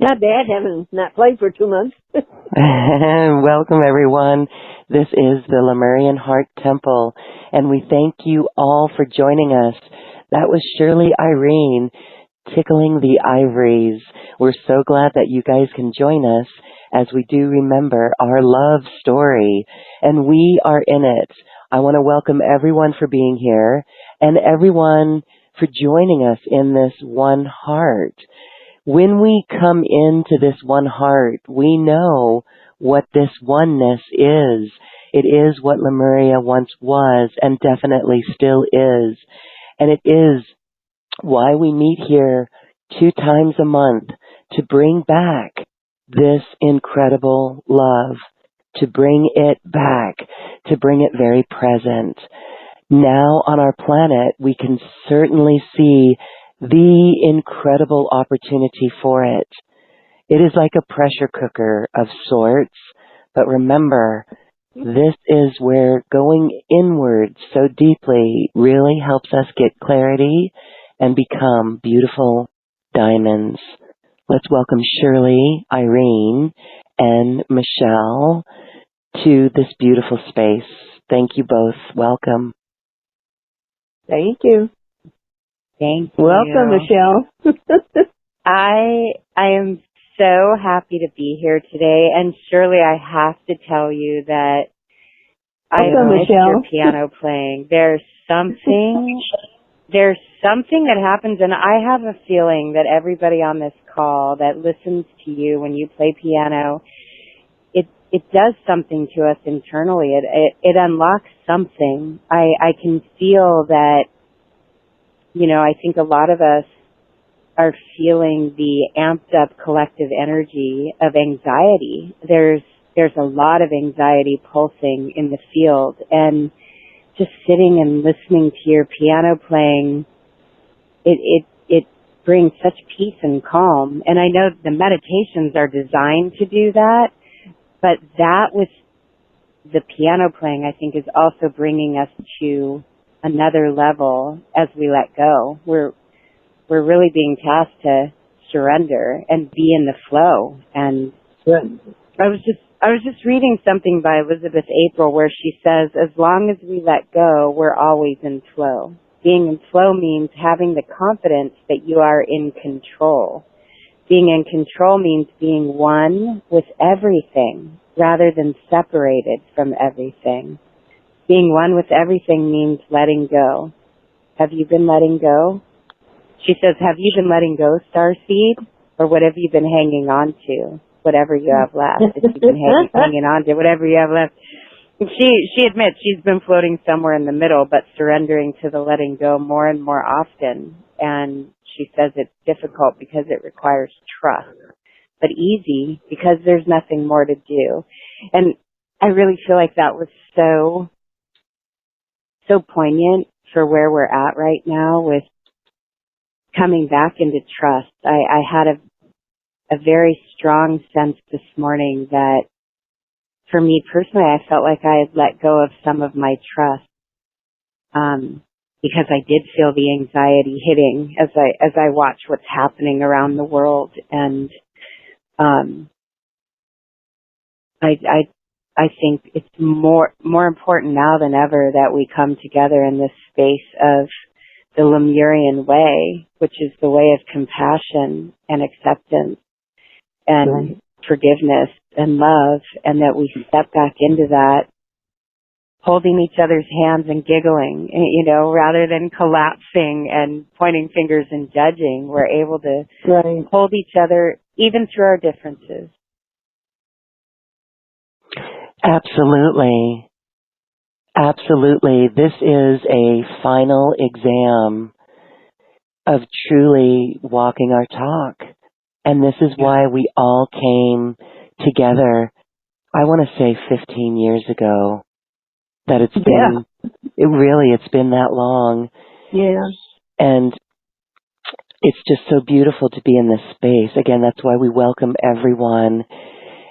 Not bad, having not played for 2 months. Welcome, everyone. This is the Lemurian Heart Temple, and we thank you all for joining us. That was Shirley Irene tickling the ivories. We're so glad that you guys can join us as we do remember our love story, and we are in it. I want to welcome everyone for being here and everyone for joining us in this one heart. When we come into this one heart, we know what this oneness is. It is what Lemuria once was and definitely still is. And it is why we meet here 2 times a month to bring back this incredible love, to bring it back, to bring it very present. Now on our planet, we can certainly see the incredible opportunity for it. It is like a pressure cooker of sorts, but remember, this is where going inward so deeply really helps us get clarity and become beautiful diamonds. Let's welcome Shirley, Irene, and Michelle to this beautiful space. Thank you both. Welcome. Thank you. Thank you. Welcome, Michelle. I am so happy to be here today, and Shirley, I have to tell you that I miss your piano playing. There's something that happens, and I have a feeling that everybody on this call that listens to you when you play piano, it does something to us internally. It unlocks something. I can feel that. You know, I think a lot of us are feeling the amped up collective energy of anxiety. There's a lot of anxiety pulsing in the field, and just sitting and listening to your piano playing, it brings such peace and calm. And I know the meditations are designed to do that, but that with the piano playing, I think, is also bringing us to another level as we let go. We're really being tasked to surrender and be in the flow. And I was just reading something by Elizabeth April where she says, as long as we let go, we're always in flow. Being in flow means having the confidence that you are in control. Being in control means being one with everything rather than separated from everything. Being one with everything means letting go. Have you been letting go? She says, have you been letting go, Starseed? Or what have you been hanging on to? Whatever you have left. If you've been hanging on to whatever you have left. She admits she's been floating somewhere in the middle, but surrendering to the letting go more and more often. And she says it's difficult because it requires trust, but easy because there's nothing more to do. And I really feel like that was so poignant for where we're at right now with coming back into trust. I had a very strong sense this morning that for me personally, I felt like I had let go of some of my trust, because I did feel the anxiety hitting as I watch what's happening around the world. And I think it's more important now than ever that we come together in this space of the Lemurian way, which is the way of compassion and acceptance and forgiveness and love, and that we step back into that, holding each other's hands and giggling, rather than collapsing and pointing fingers and judging. We're able to hold each other even through our differences. Absolutely. Absolutely. This is a final exam of truly walking our talk. And this is why we all came together, I want to say 15 years ago, that it's been, it's been that long. Yeah. And it's just so beautiful to be in this space. Again, that's why we welcome everyone.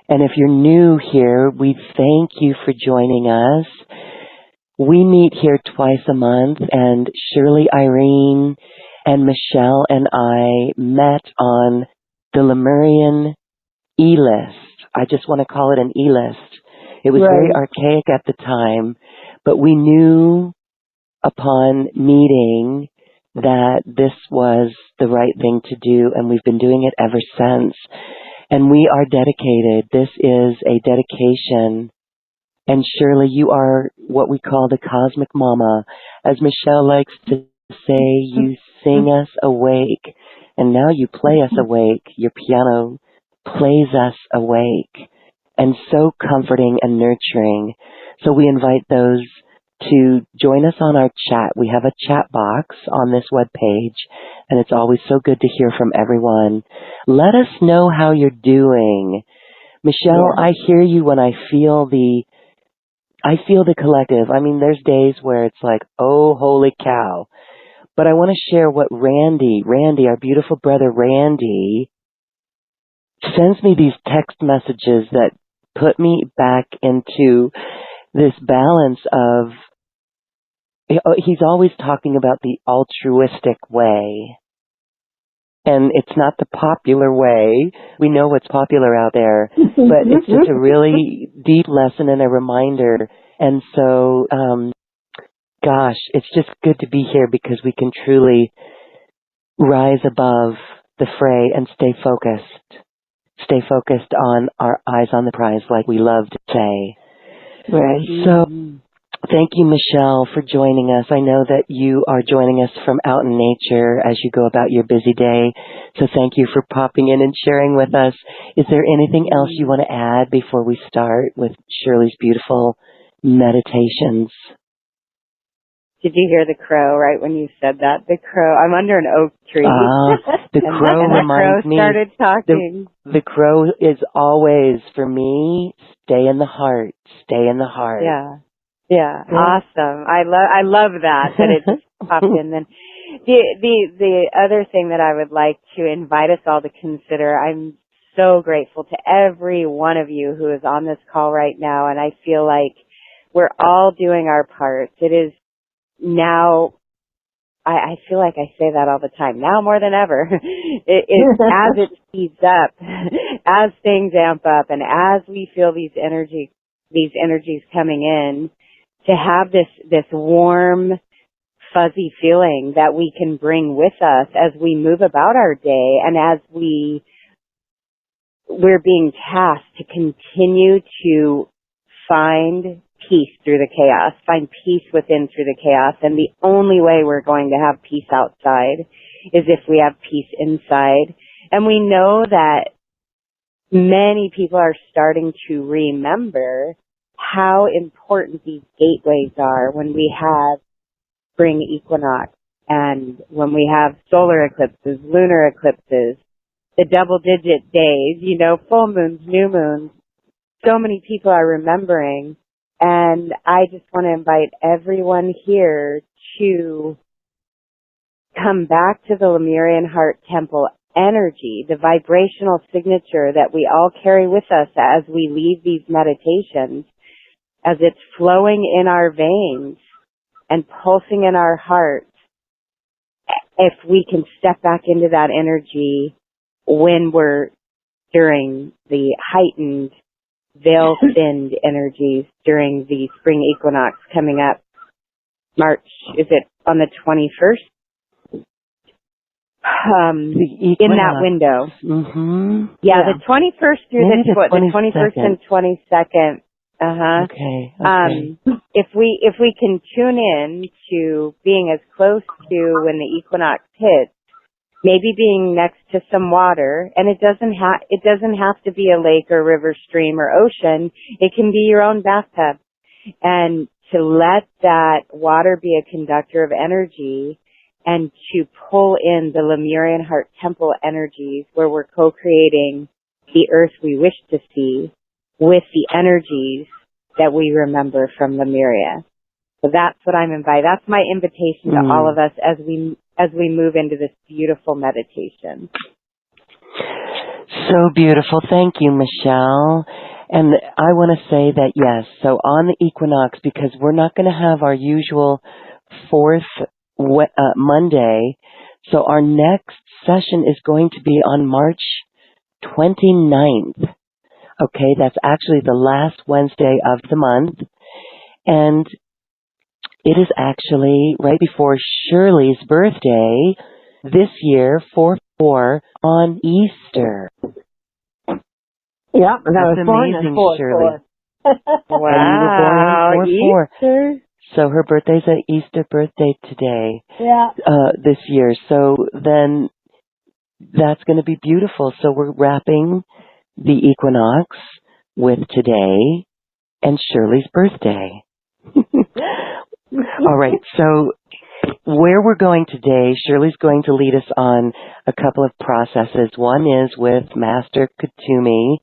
And if you're new here, we thank you for joining us. We meet here twice a month, and Shirley, Irene, and Michelle and I met on the Lemurian E-list. I just want to call it an E-list. It was very archaic at the time, but we knew upon meeting that this was the right thing to do, and we've been doing it ever since. And we are dedicated. This is a dedication. And Shirley, you are what we call the cosmic mama. As Michelle likes to say, you sing us awake, and now you play us awake. Your piano plays us awake, and so comforting and nurturing. So we invite those to join us on our chat. We have a chat box on this webpage, and it's always so good to hear from everyone. Let us know how you're doing. Michelle, I hear you when I feel the collective. I mean, there's days where it's like, oh, holy cow. But I want to share what Randy, our beautiful brother Randy, sends me these text messages that put me back into this balance of, he's always talking about the altruistic way. And it's not the popular way. We know what's popular out there, but it's just a really deep lesson and a reminder. And so, gosh, it's just good to be here because we can truly rise above the fray and stay focused. Stay focused on our eyes on the prize, like we love to say. Right. So, thank you, Michelle, for joining us. I know that you are joining us from out in nature as you go about your busy day. So thank you for popping in and sharing with us. Is there anything else you want to add before we start with Shirley's beautiful meditations? Did you hear the crow right when you said that? The crow. I'm under an oak tree. The crow reminds me. The crow started talking. The crow is always, for me, stay in the heart. Stay in the heart. Yeah, awesome. I love that it just popped in. Then the other thing that I would like to invite us all to consider, I'm so grateful to every one of you who is on this call right now, and I feel like we're all doing our parts. It is now, I feel like I say that all the time, now more than ever. As it speeds up, as things amp up, and as we feel these energies coming in, to have this warm, fuzzy feeling that we can bring with us as we move about our day, and as we're being tasked to continue to find peace through the chaos, find peace within through the chaos. And the only way we're going to have peace outside is if we have peace inside. And we know that many people are starting to remember how important these gateways are when we have spring equinox and when we have solar eclipses, lunar eclipses, the double-digit days, full moons, new moons. So many people are remembering. And I just want to invite everyone here to come back to the Lemurian Heart Temple energy, the vibrational signature that we all carry with us as we leave these meditations, as it's flowing in our veins and pulsing in our hearts, if we can step back into that energy when we're during the heightened, veil-thinned energies during the spring equinox coming up March, is it on the 21st? In that window. Mm-hmm. Yeah, the 21st through Maybe the 21st and 22nd. Okay. If we can tune in to being as close to when the equinox hits, maybe being next to some water, and it doesn't have to be a lake or river, stream or ocean. It can be your own bathtub, and to let that water be a conductor of energy, and to pull in the Lemurian Heart Temple energies, where we're co-creating the earth we wish to see with the energies that we remember from Lemuria. So that's what I'm inviting. That's my invitation to all of us as we move into this beautiful meditation. So beautiful. Thank you, Michelle. And I want to say that, yes, so on the equinox, because we're not going to have our usual fourth Monday, so our next session is going to be on March 29th. Okay, that's actually the last Wednesday of the month. And it is actually right before Shirley's birthday this year, 4/4, on Easter. Yeah, and I was That's born amazing, on 4/4. Shirley. Wow, And you were born on 4/4. Easter. So her birthday's an Easter birthday today. Yeah. This year. So then that's going to be beautiful. So we're wrapping the equinox with today and Shirley's birthday. All right. So where we're going today, Shirley's going to lead us on a couple of processes. One is with Master Kutumi,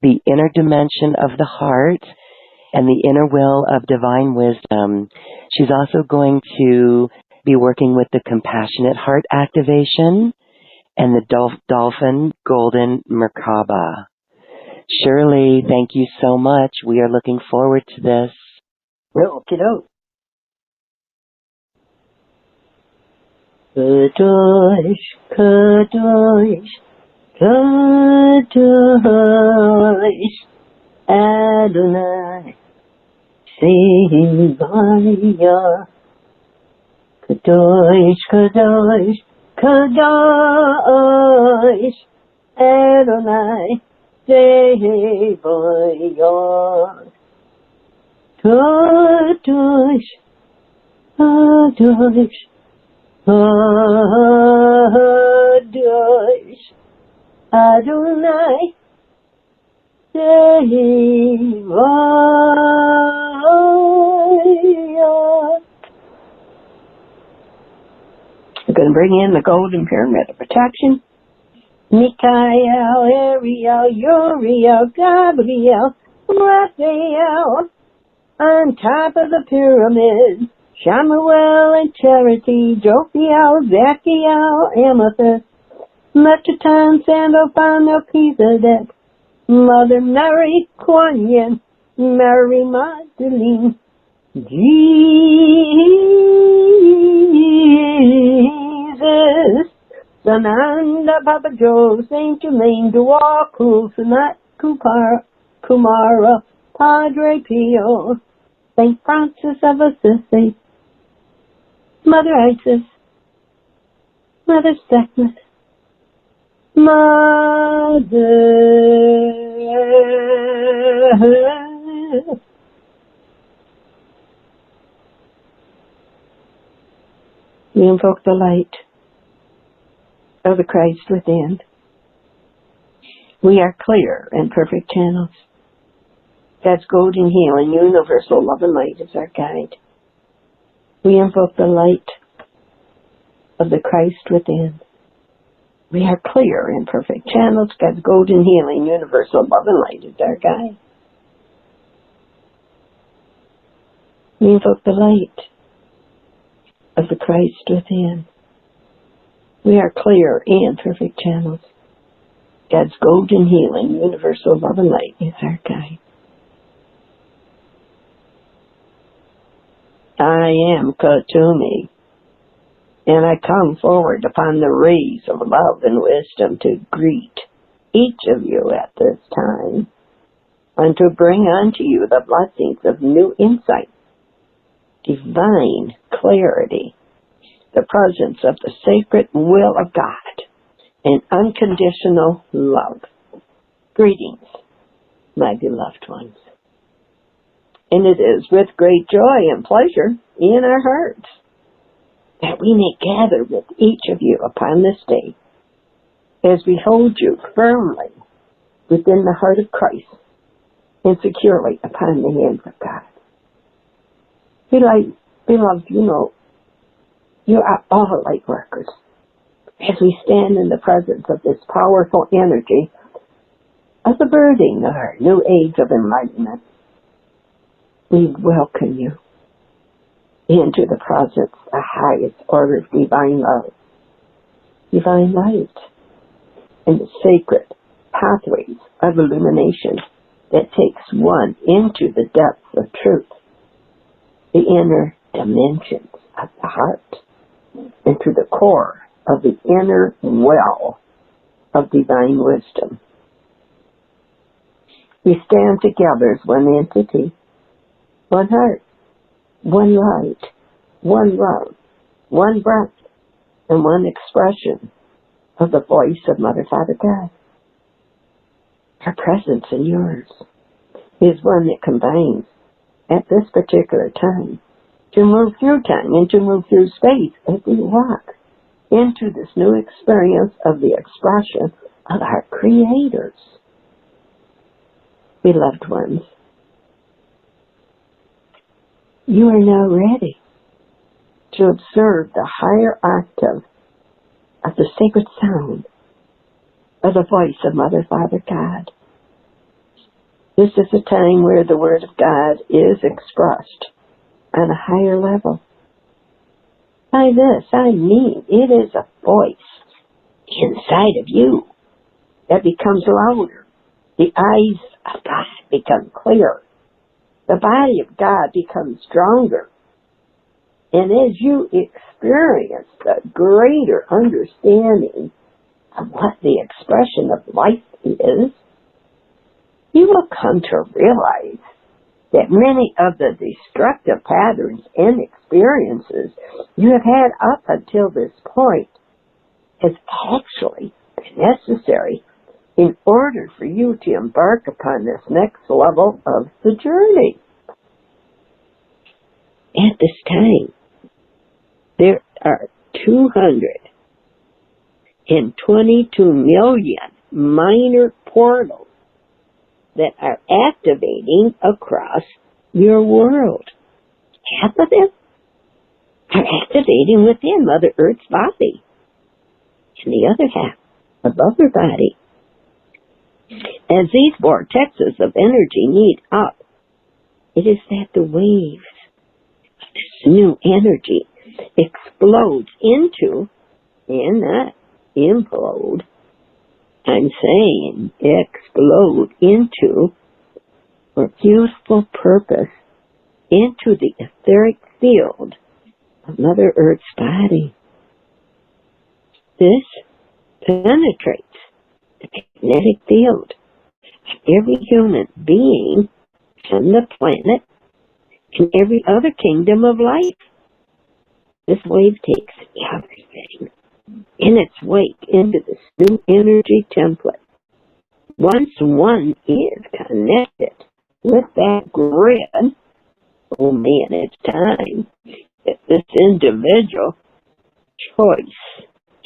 the inner dimension of the heart and the inner will of divine wisdom. She's also going to be working with the compassionate heart activation and the dolphin golden Merkaba. Shirley, thank you so much. We are looking forward to this. Okey-doke. Kadosh, Kadosh, Kadosh, Adonai, Sevaya. Kadosh, Kadosh, Kadosh, Adonai, Sevaya. Kadosh, Kadosh, Kadosh, Adonai, Sevaya. We're going to bring in the golden pyramid of protection. Mikael, Ariel, Uriel, Gabriel, Raphael. On top of the pyramid, Shamuel and Charity, Jophiel, Zachiel, Amethyst, Metatron, Sandalphon, Melchizedek, Mother Mary, Kuan Yin, Mary Magdalene, Jesus, Sananda, Papa Joe, Saint Germain, Dwar, Sanat, Kumara, Padre Pio, Saint Francis of Assisi, Mother Isis, Mother Sekhmet, Mother. We invoke the light of the Christ within. We are clear and perfect channels. God's golden healing, universal love and light is our guide. We invoke the light of the Christ within. We are clear and perfect channels. God's golden healing, universal love and light is our guide. We invoke the light of the Christ within. We are clear and perfect channels. God's golden healing, universal love and light is our guide. I am Katumi, and I come forward upon the rays of love and wisdom to greet each of you at this time, and to bring unto you the blessings of new insight, divine clarity, the presence of the sacred will of God, and unconditional love. Greetings, my beloved ones. And it is with great joy and pleasure in our hearts that we may gather with each of you upon this day as we hold you firmly within the heart of Christ and securely upon the hands of God. Beloved, you are all light workers. As we stand in the presence of this powerful energy of the birthing of our new age of enlightenment, we welcome you into the presence, the highest order of divine love, divine light, and the sacred pathways of illumination that takes one into the depths of truth, the inner dimensions of the heart, into the core of the inner well of divine wisdom. We stand together as one entity, one heart, one light, one love, one breath, and one expression of the voice of Mother, Father, God. Our presence and yours is one that combines at this particular time to move through time and to move through space as we walk into this new experience of the expression of our creators. Beloved ones, you are now ready to observe the higher octave of the sacred sound of the voice of Mother, Father, God. This is a time where the Word of God is expressed on a higher level. By this, I mean it is a voice inside of you that becomes louder. The eyes of God become clearer. The body of God becomes stronger. And as you experience the greater understanding of what the expression of life is, you will come to realize that many of the destructive patterns and experiences you have had up until this point has actually been necessary in order for you to embark upon this next level of the journey. At this time, there are 222 million minor portals that are activating across your world. Half of them are activating within Mother Earth's body, and the other half above her body. As these vortexes of energy meet up, it is that the waves of this new energy explodes into, and not implode, I'm saying explode into, for useful purpose, into the etheric field of Mother Earth's body. This penetrates the magnetic field of every human being on the planet and every other kingdom of life. This wave takes everything in its wake into this new energy template. Once one is connected with that grid, oh man, it's time that this individual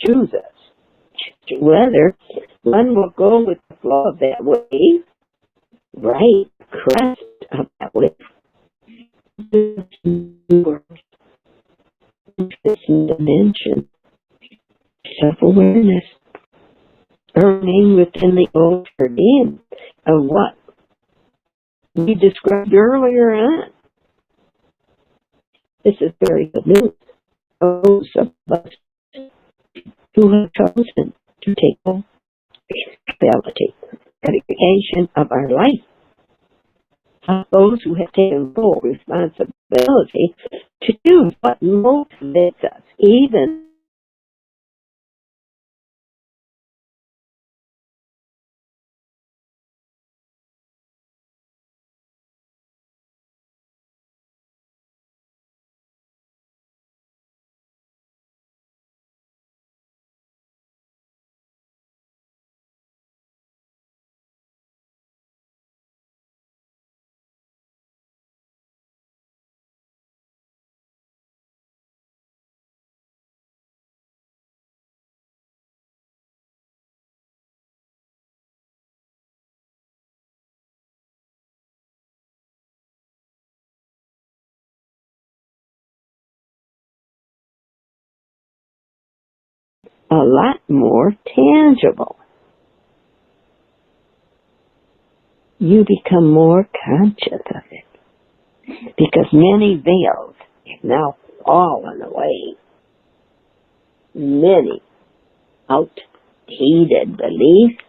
chooses as to whether one will go with the flow of that wave, right crest of that wave, this dimension, self-awareness, remain within the old routine of what we described earlier on. This is very good news. Those of us who have chosen to take full responsibility for the creation of our life. Those who have taken full responsibility to do what motivates us, even a lot more tangible. You become more conscious of it because many veils have now fallen away. Many outdated beliefs,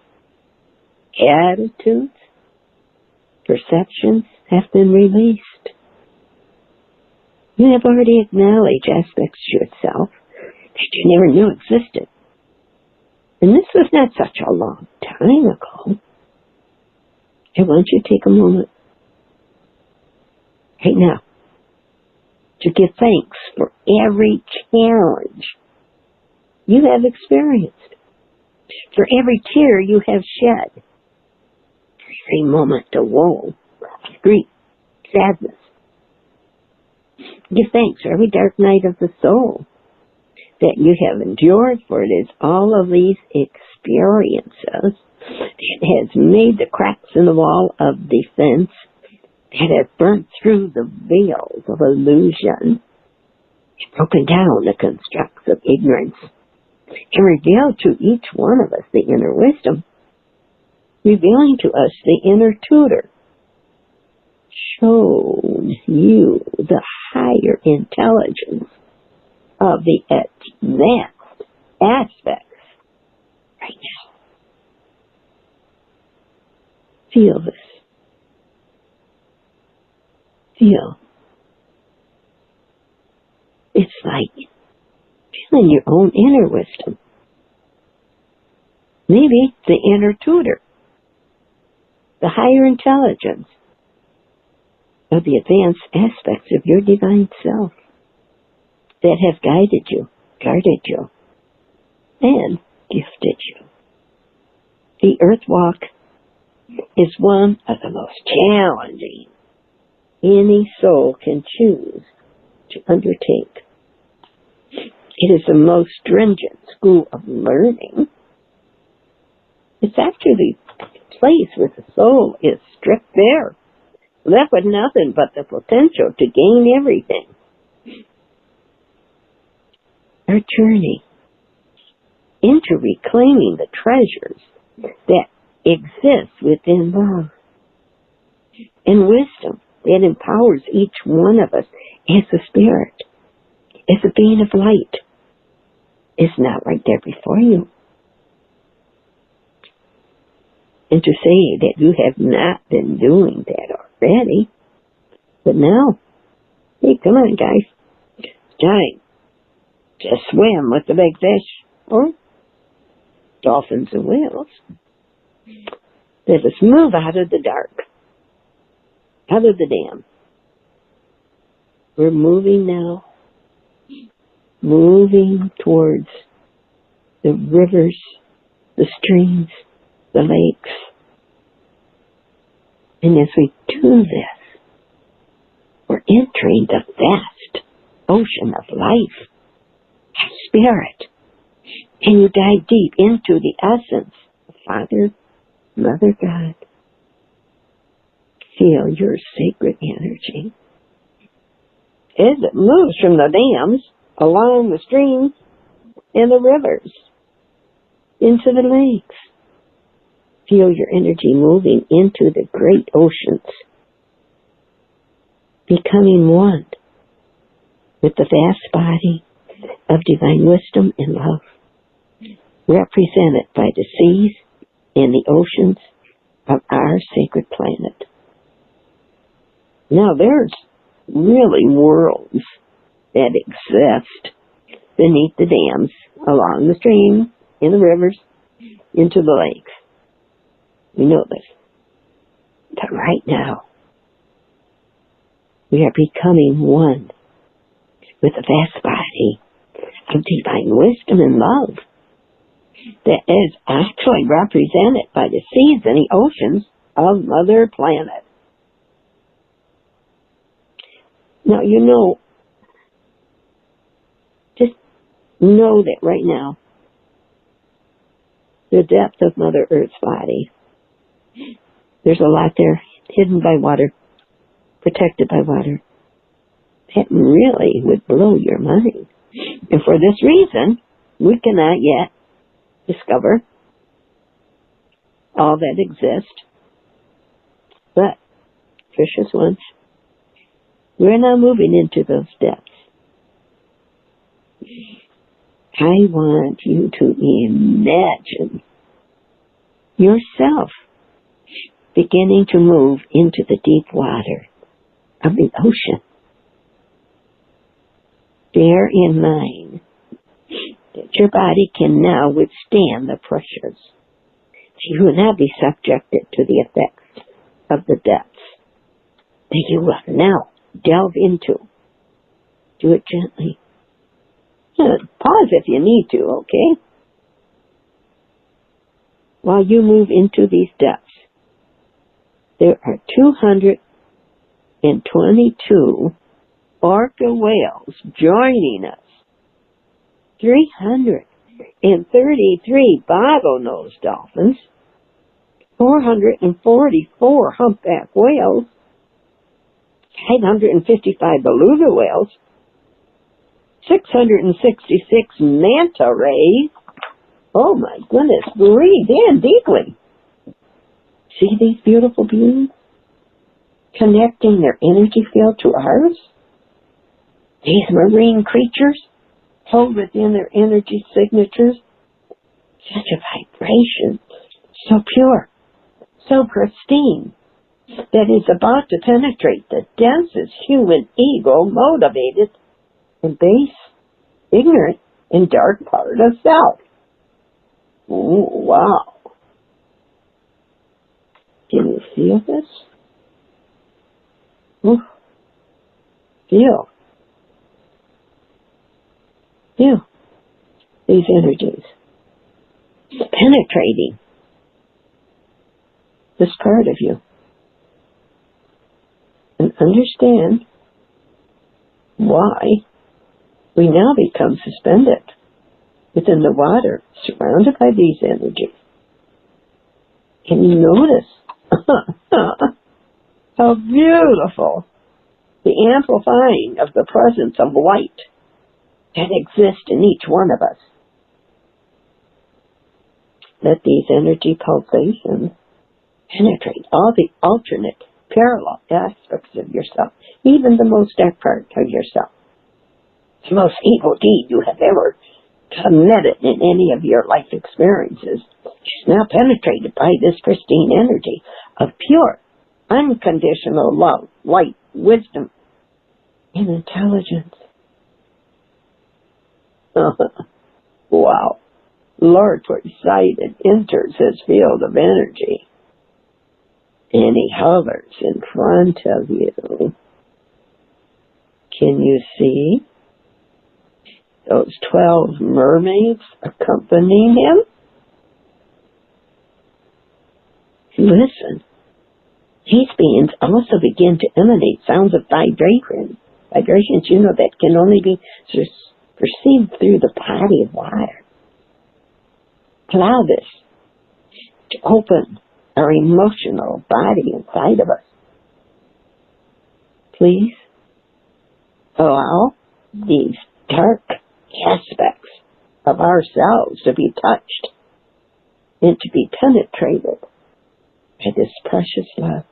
attitudes, perceptions have been released. You have already acknowledged aspects to yourself that you never knew existed. And this was not such a long time ago. I want you to take a moment right now to give thanks for every challenge you have experienced, for every tear you have shed, every moment of woe, of grief, sadness. Give thanks for every dark night of the soul that you have endured, for it is all of these experiences that has made the cracks in the wall of defense, that has burnt through the veils of illusion, and broken down the constructs of ignorance, and revealed to each one of us the inner wisdom, revealing to us the inner tutor, shown you the higher intelligence of the advanced aspects right now. Feel this. Feel. It's like feeling your own inner wisdom. Maybe the inner tutor, the higher intelligence of the advanced aspects of your divine self that have guided you, guarded you, and gifted you. The earth walk is one of the most challenging any soul can choose to undertake. It is the most stringent school of learning. It's actually the place where the soul is stripped bare, left with nothing but the potential to gain everything. Our journey into reclaiming the treasures that exist within love and wisdom that empowers each one of us as a spirit, as a being of light, is not right there before you. And to say that you have not been doing that already, but now, hey, come on, guys, it's time to swim with the big fish, or dolphins and whales. Let us move out of the dark, out of the dam. We're moving now, moving towards the rivers, the streams, the lakes. And as we do this, we're entering the vast ocean of life, spirit. And you dive deep into the essence of Father, Mother God. Feel your sacred energy as it moves from the dams along the streams and the rivers into the lakes. Feel your energy moving into the great oceans, becoming one with the vast body of divine wisdom and love. represented by the seas and the oceans of our sacred planet. Now, there's really worlds that exist beneath the dams, along the streams, in the rivers, into the lakes. We know this. But right now, we are becoming one with the vast body of divine wisdom and love that is actually represented by the seas and the oceans of Mother Planet. Now, just know that right now, the depth of Mother Earth's body, there's a lot there hidden by water, protected by water, that really would blow your mind. And for this reason, we cannot yet discover all that exists. But, precious ones, we're now moving into those depths. I want you to imagine yourself beginning to move into the deep water of the ocean. Bear in mind that your body can now withstand the pressures. You will now be subjected to the effects of the depths that you will now delve into. Do it gently. Pause if you need to, okay? While you move into these depths, there are 222 orca whales joining us. 333 bottlenose dolphins, 444 humpback whales, 555 beluga whales, 666 manta rays. Oh my goodness, breathe in deeply. See these beautiful beings connecting their energy field to ours? These marine creatures hold within their energy signatures such a vibration, so pure, so pristine, that is about to penetrate the densest human ego, motivated and base, ignorant, and dark part of self. Oh, wow. Can you feel this? Ooh. Feel these energies penetrating this part of you. And understand why we now become suspended within the water, surrounded by these energies. And you notice how beautiful the amplifying of the presence of light that exists in each one of us. Let these energy pulsations penetrate all the alternate, parallel aspects of yourself, even the most dark part of yourself. The most evil deed you have ever committed in any of your life experiences is now penetrated by this pristine energy of pure, unconditional love, light, wisdom, and intelligence. Wow. Lord Poseidon enters his field of energy, and he hovers in front of you. Can you see those 12 mermaids accompanying him? Listen. These beings also begin to emanate sounds of vibrations, that can only be perceived through the body of water. Allow this to open our emotional body inside of us. Please allow these dark aspects of ourselves to be touched and to be penetrated by this precious love.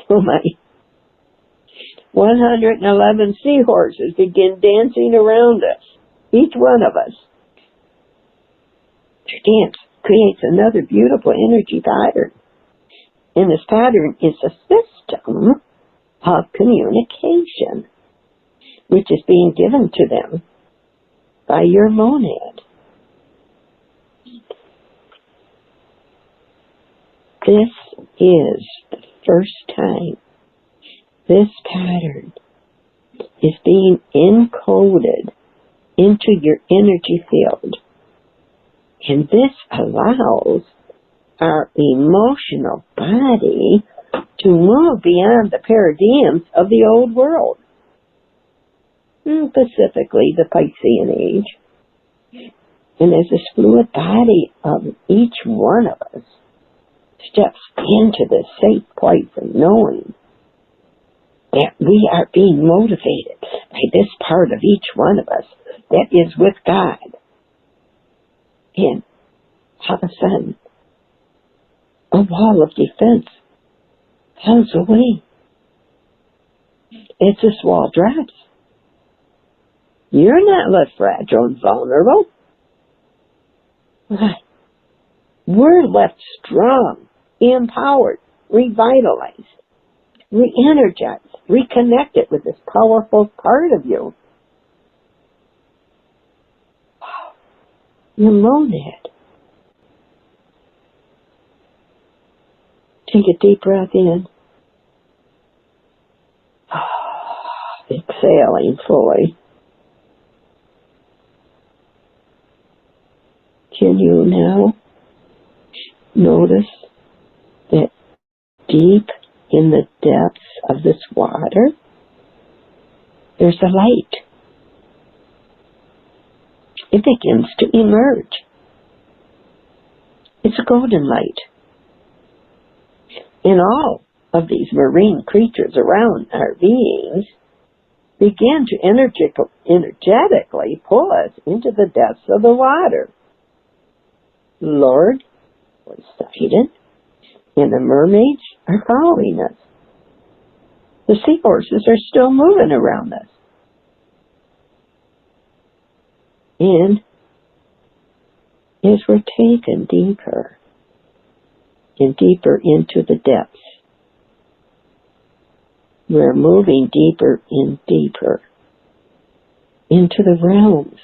Oh my. 111 seahorses begin dancing around us, each one of us. Your dance creates another beautiful energy pattern. And this pattern is a system of communication, which is being given to them by your monad. This is the first time this pattern is being encoded into your energy field. And this allows our emotional body to move beyond the paradigms of the old world, specifically the Piscean age. And as this fluid body of each one of us steps into this safe place of knowing that we are being motivated by this part of each one of us that is with God. And all of a sudden, a wall of defense falls away. As this wall drops, you're not left fragile and vulnerable. We're left strong, empowered, revitalized, re-energized, reconnected with this powerful part of you. Wow. Your monad. Take a deep breath in. Exhaling fully. Can you now notice that deep in the depths of this water, there's a light. It begins to emerge. It's a golden light. And all of these marine creatures around our beings begin to energetically pull us into the depths of the water. Lord was sighted, and the mermaids are following us. The seahorses are still moving around us. And as we're taken deeper and deeper into the depths, we're moving deeper and deeper into the realms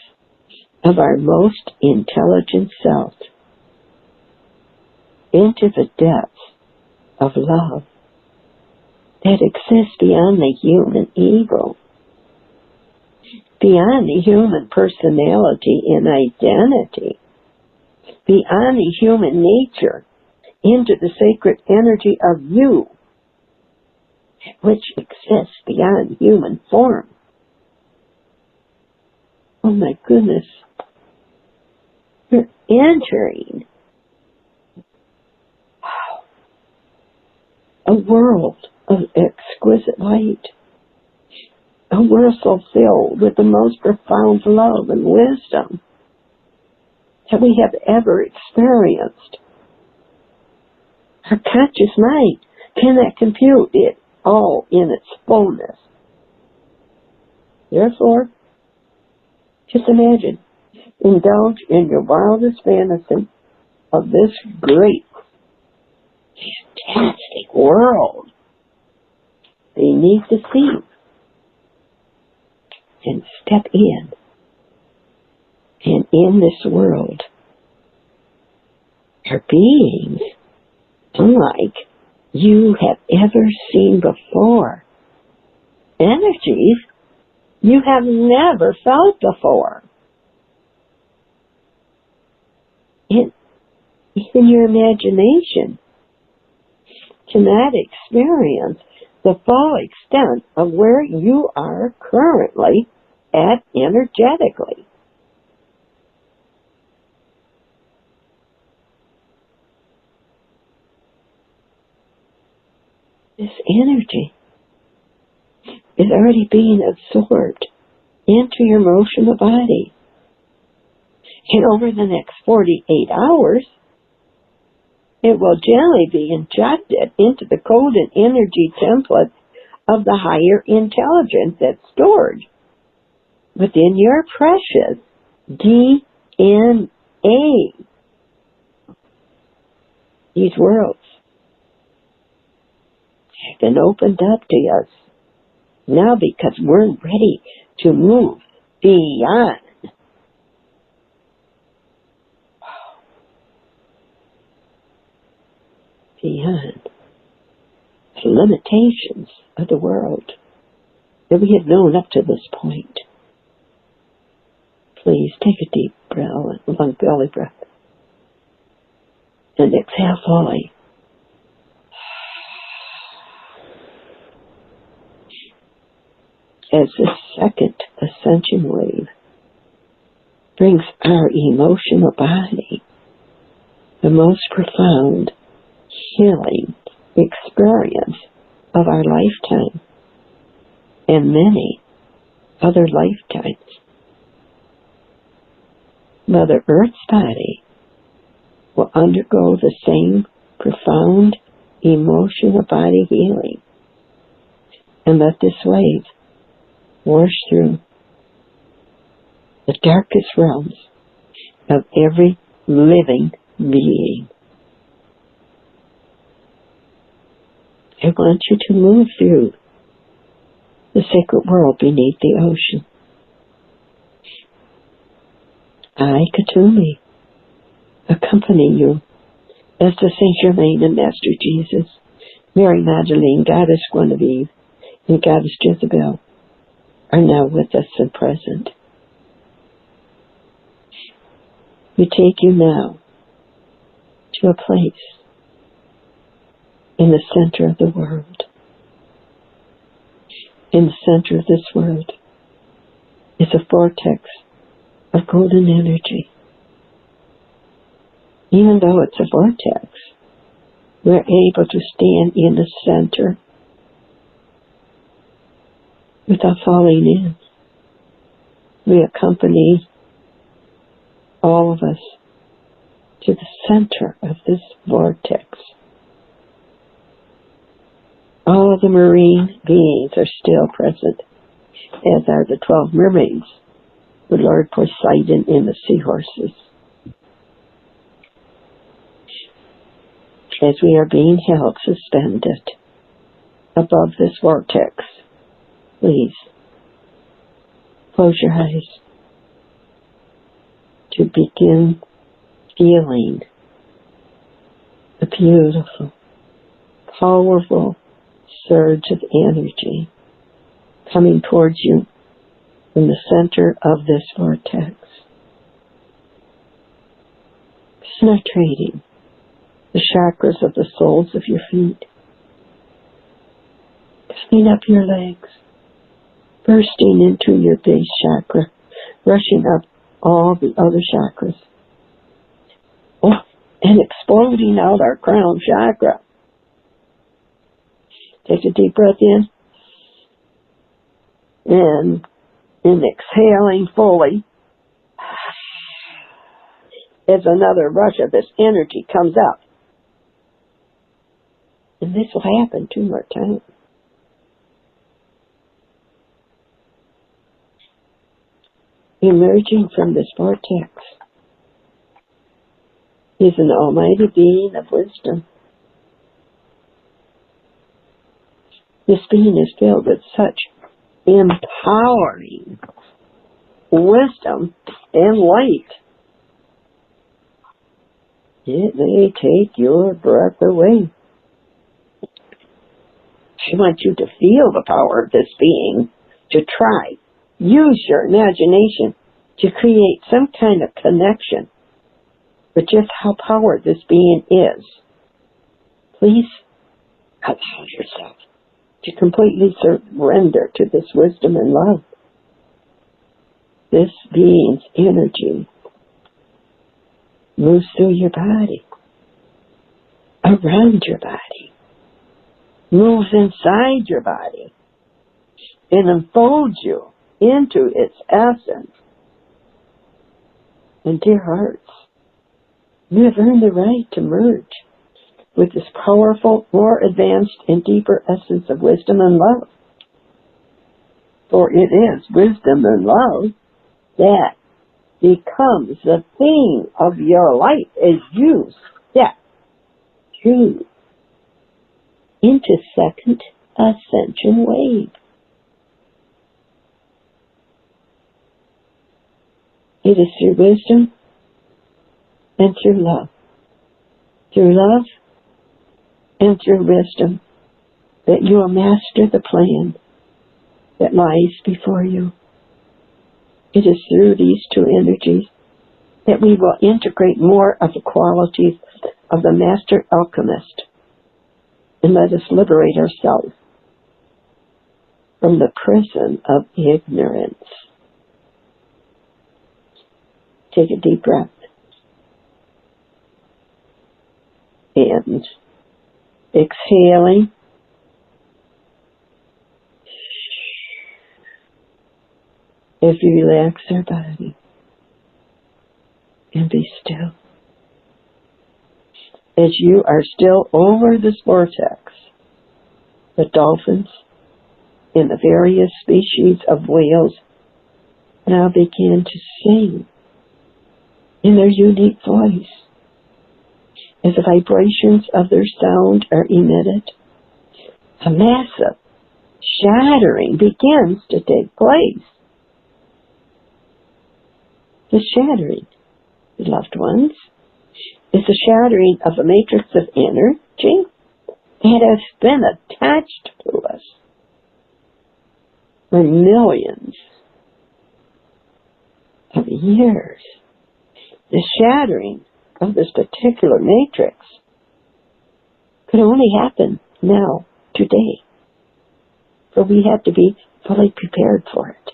of our most intelligent self, into the depths of love that exists beyond the human ego, beyond the human personality and identity, beyond the human nature, into the sacred energy of you, which exists beyond human form. Oh my goodness. You're entering a world of exquisite light. A world so filled with the most profound love and wisdom that we have ever experienced. Our conscious mind cannot compute it all in its fullness. Therefore, just imagine, indulge in your wildest fantasy of this great, fantastic world beneath the sea, and step in. And in this world are beings unlike you have ever seen before. Energies you have never felt before. And even your imagination cannot experience the full extent of where you are currently at energetically. This energy is already being absorbed into your emotional body. And over the next 48 hours, it will gently be injected into the code and energy template of the higher intelligence that's stored within your precious DNA. these worlds have been opened up to us now because we're ready to move beyond the limitations of the world that we have known up to this point. Please take a deep long belly breath and exhale fully. As the second ascension wave brings our emotional body the most profound healing experience of our lifetime and many other lifetimes. Mother Earth's body will undergo the same profound emotional body healing, and let this wave wash through the darkest realms of every living being. I want you to move through the sacred world beneath the ocean. I, Katumi, accompany you as the Saint Germain and Master Jesus, Mary Magdalene, Goddess Guinevere, and Goddess Jezebel are now with us and present. We take you now to a place in the center of the world. In the center of this world is a vortex of golden energy. Even though it's a vortex, we're able to stand in the center without falling in. We accompany all of us to the center of this vortex. All of the marine beings are still present, as are the 12 mermaids, the Lord Poseidon and the seahorses. As we are being held suspended above this vortex, please close your eyes to begin feeling the beautiful, powerful surge of energy coming towards you from the center of this vortex, penetrating the chakras of the soles of your feet, coming up your legs, bursting into your base chakra, rushing up all the other chakras, and exploding out our crown chakra. Take a deep breath in, and in exhaling fully, as another rush of this energy comes up. And this will happen 2 more times. Emerging from this vortex is an almighty being of wisdom. This being is filled with such empowering wisdom and light. It may take your breath away. I want you to feel the power of this being, to try. Use your imagination to create some kind of connection with just how powerful this being is. Please allow yourself to completely surrender to this wisdom and love. This being's energy moves through your body, around your body, moves inside your body, and unfolds you into its essence. And dear hearts, you have earned the right to merge with this powerful, more advanced, and deeper essence of wisdom and love. For it is wisdom and love that becomes the theme of your life as you step through into second ascension wave. It is through wisdom and through love. Through love and through wisdom that you will master the plan that lies before you. It is through these two energies that we will integrate more of the qualities of the master alchemist, and let us liberate ourselves from the prison of ignorance. Take a deep breath and exhaling. As we relax our body and be still. As you are still over this vortex, the dolphins and the various species of whales now begin to sing in their unique voice. As the vibrations of their sound are emitted, a massive shattering begins to take place. The shattering, beloved ones, is the shattering of a matrix of energy that has been attached to us for millions of years. The shattering of this particular matrix could only happen now, today, for we have to be fully prepared for it.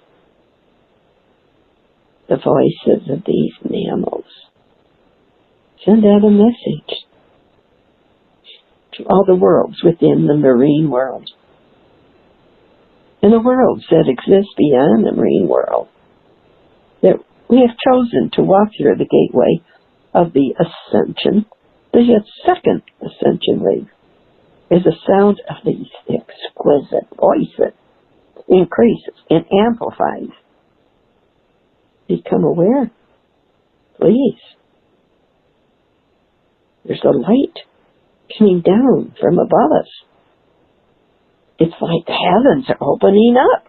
The voices of these mammals send out a message to all the worlds within the marine world and the worlds that exist beyond the marine world, that we have chosen to walk through the gateway of the ascension, the second ascension wave, as the sound of these exquisite voices increases and amplifies. Become aware, please. There's a light coming down from above us. It's like the heavens are opening up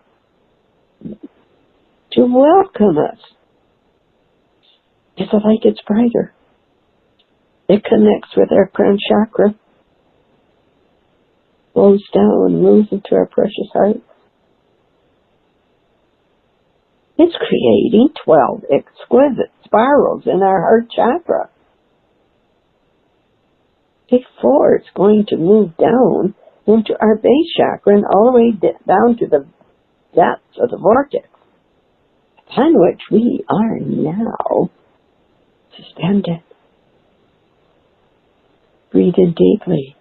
to welcome us. As the light gets brighter, it connects with our crown chakra, flows down and moves into our precious heart. It's creating 12 exquisite spirals in our heart chakra before it's going to move down into our base chakra and all the way down to the depths of the vortex, upon which we are now suspended. Breathe in deeply.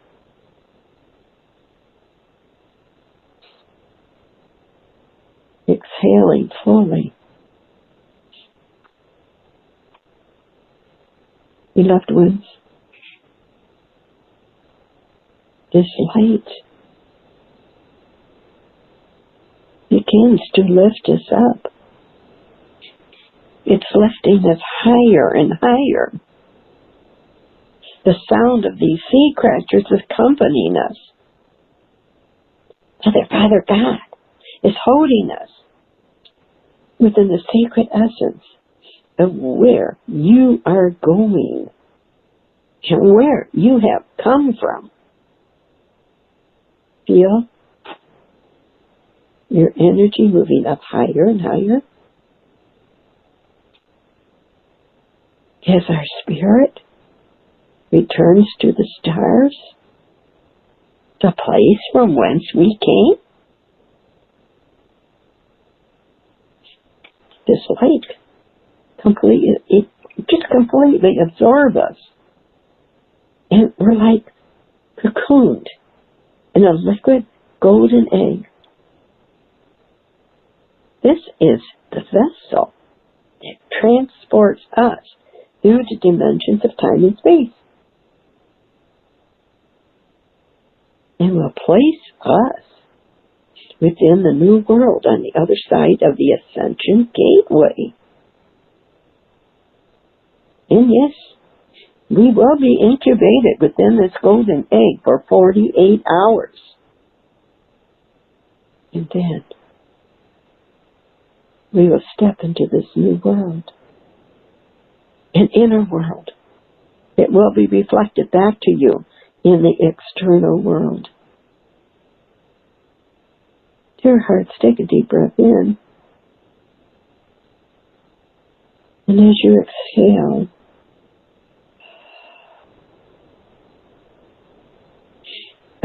Exhaling fully. Beloved ones, this light begins to lift us up. It's lifting us higher and higher. The sound of these sea creatures is accompanying us. Father God is holding us within the sacred essence of where you are going and where you have come from. Feel your energy moving up higher and higher as our spirit returns to the stars, the place from whence we came. This light completely absorbs us, and we're like cocooned in a liquid golden egg. This is the vessel that transports us through the dimensions of time and space, and will place us within the new world on the other side of the ascension gateway. And yes, We will be incubated within this golden egg for 48 hours. And then we will step into this new world, an inner world that will be reflected back to you in the external world. Dear hearts, take a deep breath in. And as you exhale,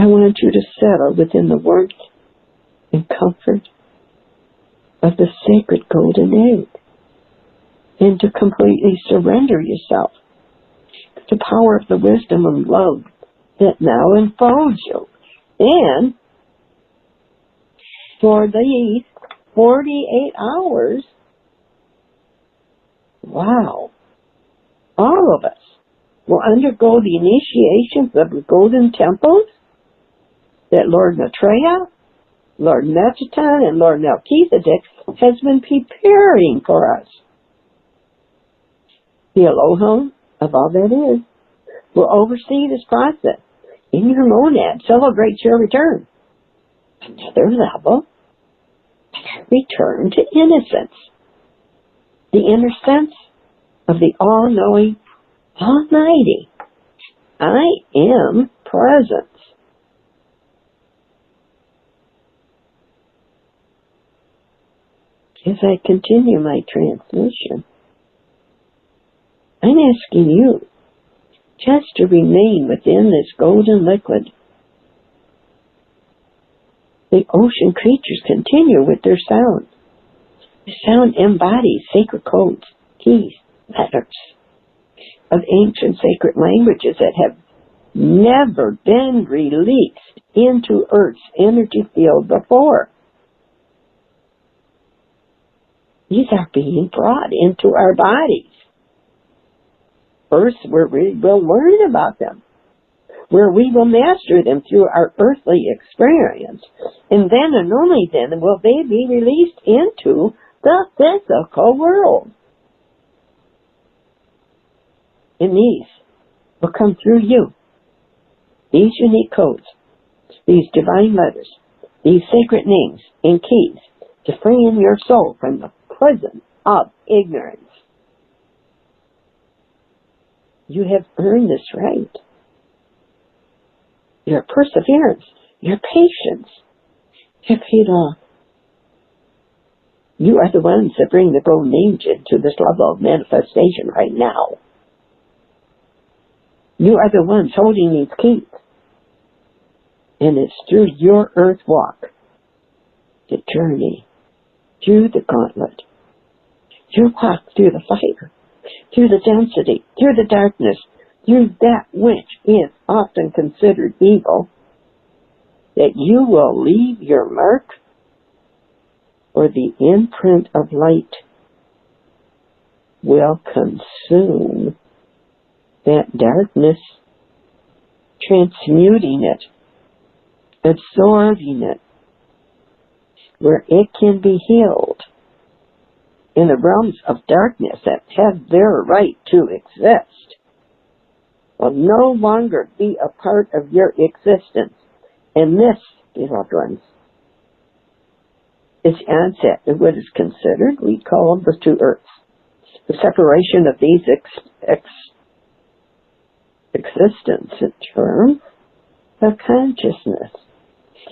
I want you to settle within the warmth and comfort of the sacred golden egg and to completely surrender yourself to the power of the wisdom and love that now enfolds you. And for these 48 hours, wow, all of us will undergo the initiations of the golden temples that Lord Maitreya, Lord Metatron, and Lord Melchizedek has been preparing for us. The Elohim of all that is will oversee this process. In your monad, celebrate your return. Another level, return to innocence. The inner sense of the all-knowing, almighty, I am presence. As I continue my transmission, I'm asking you just to remain within this golden liquid. The ocean creatures continue with their sound. The sound embodies sacred codes, keys, letters of ancient sacred languages that have never been released into Earth's energy field before. These are being brought into our bodies. First, where we will learn about them, where we will master them through our earthly experience, and then and only then will they be released into the physical world. And these will come through you. These unique codes, these divine letters, these sacred names and keys to free in your soul from the prison of ignorance. You have earned this right. Your perseverance, your patience have paid off. You are the ones that bring the golden age into this level of manifestation right now. You are the ones holding these keys. And it's through your earth walk, the journey, through the gauntlet. You walk through the fire, through the density, through the darkness, through that which is often considered evil, that you will leave your mark, or the imprint of light will consume that darkness, transmuting it, absorbing it, where it can be healed in the realms of darkness that have their right to exist, will no longer be a part of your existence. And this, beloved ones, is the onset of what is considered, we call them the two earths. The separation of these existence in terms of consciousness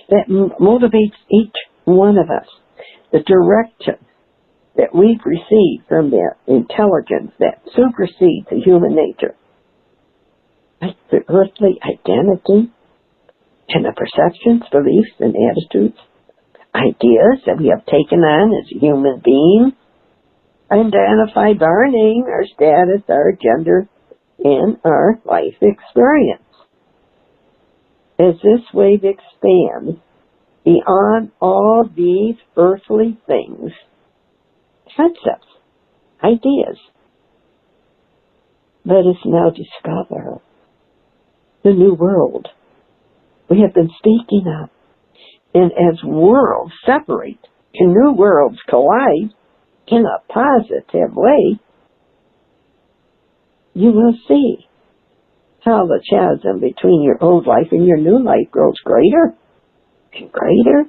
that motivates each one of us. The directive that we've received from the intelligence that supersedes the human nature. Like the earthly identity and the perceptions, beliefs, and attitudes, ideas that we have taken on as a human being, identified by our name, our status, our gender, and our life experience. As this wave expands beyond all these earthly things, concepts, ideas, let us now discover the new world we have been speaking of. And as worlds separate and new worlds collide in a positive way, you will see how the chasm between your old life and your new life grows greater and greater.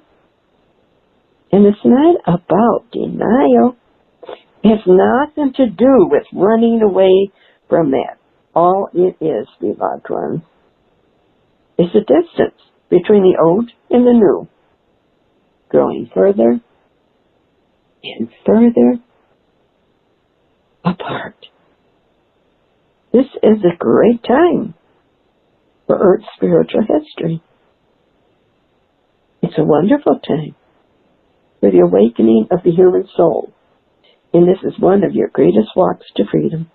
And it's not about denial. It has nothing to do with running away from that. All it is, beloved ones, is the distance between the old and the new, growing further and further apart. This is a great time for Earth's spiritual history. It's a wonderful time for the awakening of the human soul, and this is one of your greatest walks to freedom.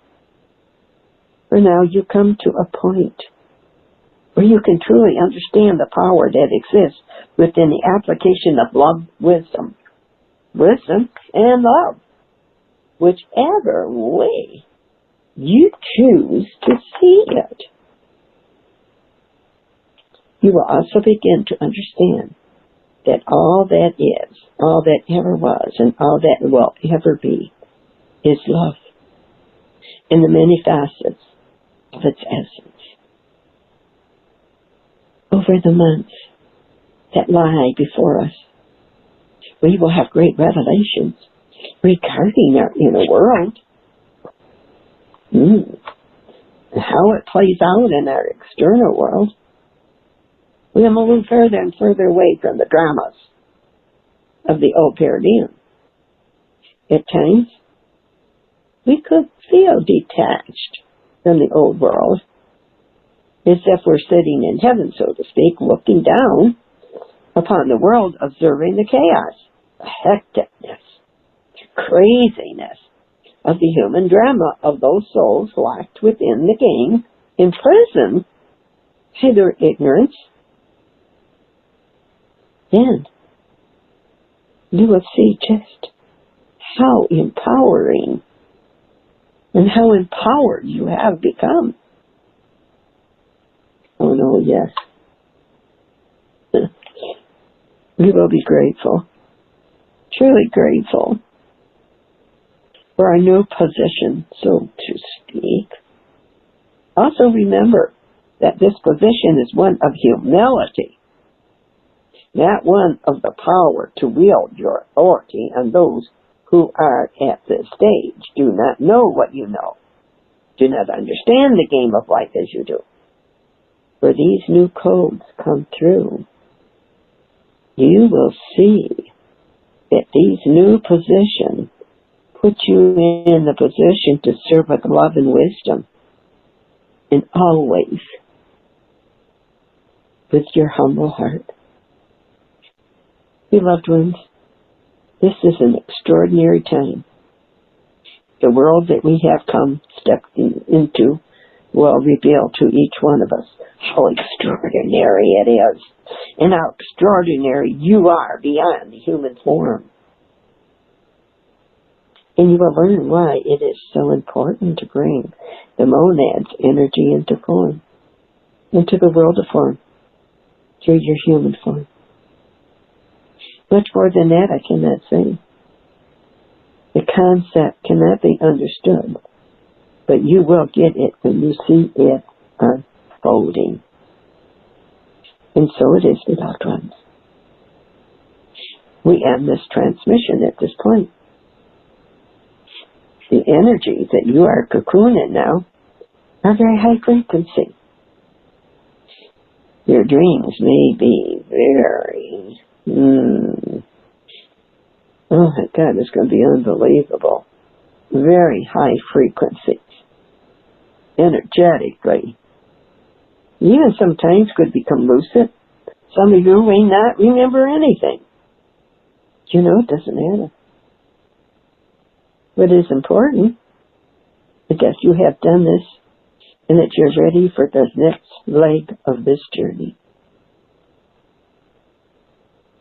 For now you come to a point where you can truly understand the power that exists within the application of love, wisdom and love, whichever way you choose to see it. You will also begin to understand that all that is, all that ever was, and all that will ever be is love in the many facets of its essence. Over the months that lie before us, we will have great revelations regarding our inner world, and how it plays out in our external world. We will move further and further away from the dramas of the old paradigm. At times, we could feel detached from the old world, as if we're sitting in heaven, so to speak, looking down upon the world, observing the chaos, the hecticness, the craziness of the human drama of those souls locked within the game, imprisoned by their ignorance. Then you will see just how empowering and how empowered you have become. Oh no, yes. We will be grateful, truly grateful, for our new position, so to speak. Also remember that this position is one of humility, not one of the power to wield your authority on those who are at this stage, do not know what you know, do not understand the game of life as you do. For these new codes come through, you will see that these new positions put you in the position to serve with love and wisdom, and always with your humble heart. Beloved ones, this is an extraordinary time. The world that we have come stepping into will reveal to each one of us how extraordinary it is, and how extraordinary you are beyond the human form. And you will learn why it is so important to bring the monad's energy into form, into the world of form, through your human form. Much more than that I cannot say. The concept cannot be understood, but you will get it when you see it unfolding. And so it is, beloved ones. We end this transmission at this point. The energies that you are cocooning now are very high frequency. Your dreams may be very, oh my God, it's going to be unbelievable. Very high frequency. Energetically. Even sometimes could become lucid. Some of you may not remember anything. You know, it doesn't matter. What is important is that you have done this and that you're ready for the next leg of this journey.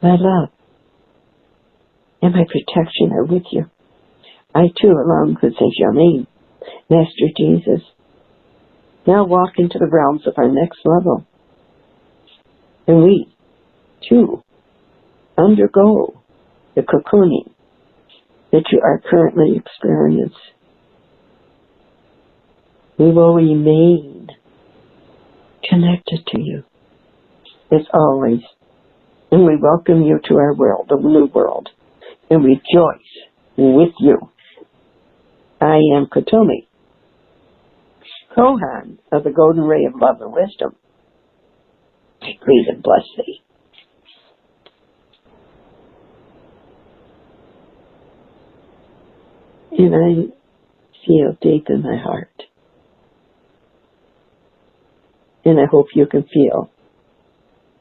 My love and my protection are with you. I too, along with Saint Germain, Master Jesus, now walk into the realms of our next level. And we, too, undergo the cocooning that you are currently experiencing. We will remain connected to you as always. And we welcome you to our world, the new world, and rejoice with you. I am Katomi, Kohan of the Golden Ray of Love and Wisdom. I greet and bless thee. And I feel deep in my heart. And I hope you can feel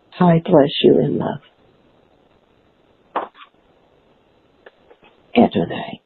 how I bless you in love. Adonai.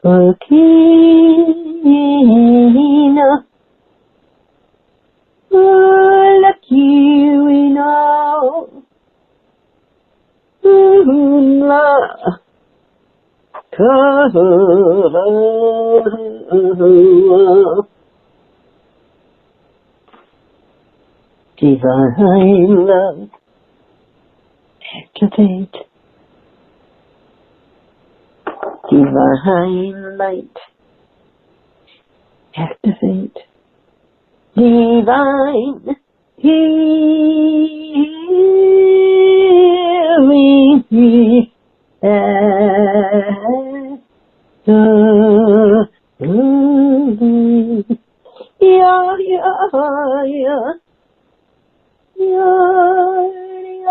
Kakina, Lakirina, divine love, activate. Divine light, activate. Divine healing,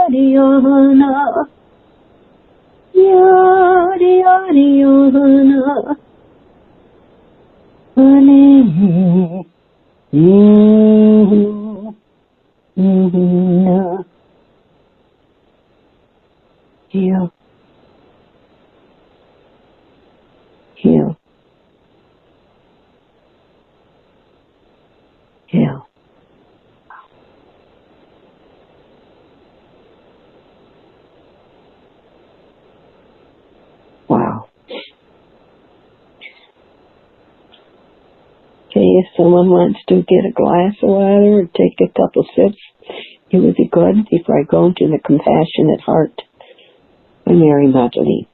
Yadi Yohana, heal, heal, heal. Wow. Okay, if someone wants to get a glass of water or take a couple sips, it would be good before I go into the compassionate heart by Mary Magdalene.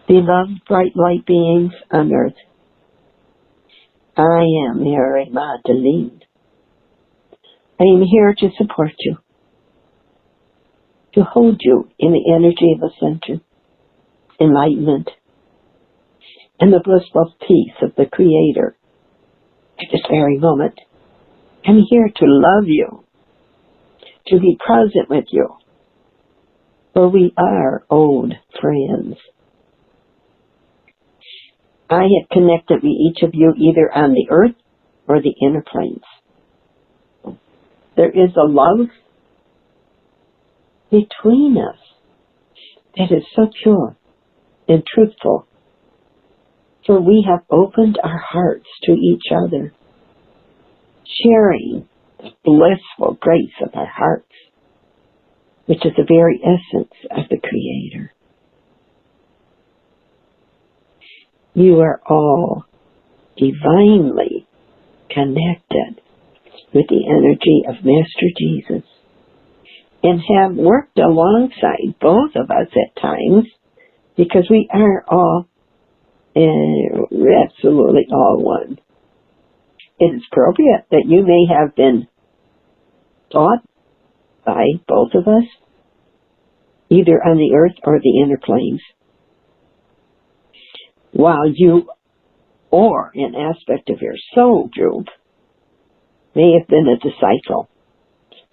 Beloved bright light beings on earth, I am Mary Magdalene. I am here to support you, to hold you in the energy of ascension, enlightenment, and the blissful peace of the Creator. At this very moment, I'm here to love you, to be present with you, for we are old friends. I have connected with each of you either on the earth or the inner planes. There is a love between us that is so pure and truthful, for we have opened our hearts to each other, sharing the blissful grace of our hearts, which is the very essence of the Creator. You are all divinely connected with the energy of Master Jesus and have worked alongside both of us at times, because we are all absolutely all one. It is appropriate that you may have been taught by both of us, either on the earth or the inner planes, while you, or an aspect of your soul group, may have been a disciple,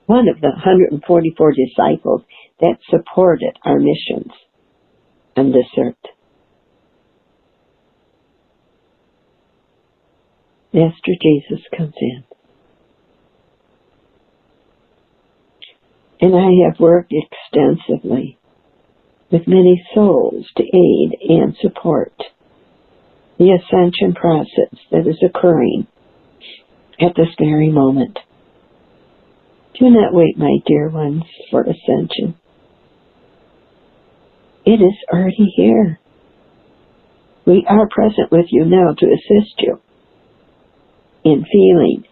one of the 144 disciples that supported our missions on this earth. Master Jesus comes in. And I have worked extensively with many souls to aid and support the ascension process that is occurring at this very moment. Do not wait, my dear ones, for ascension. It is already here. We are present with you now to assist you in feeling,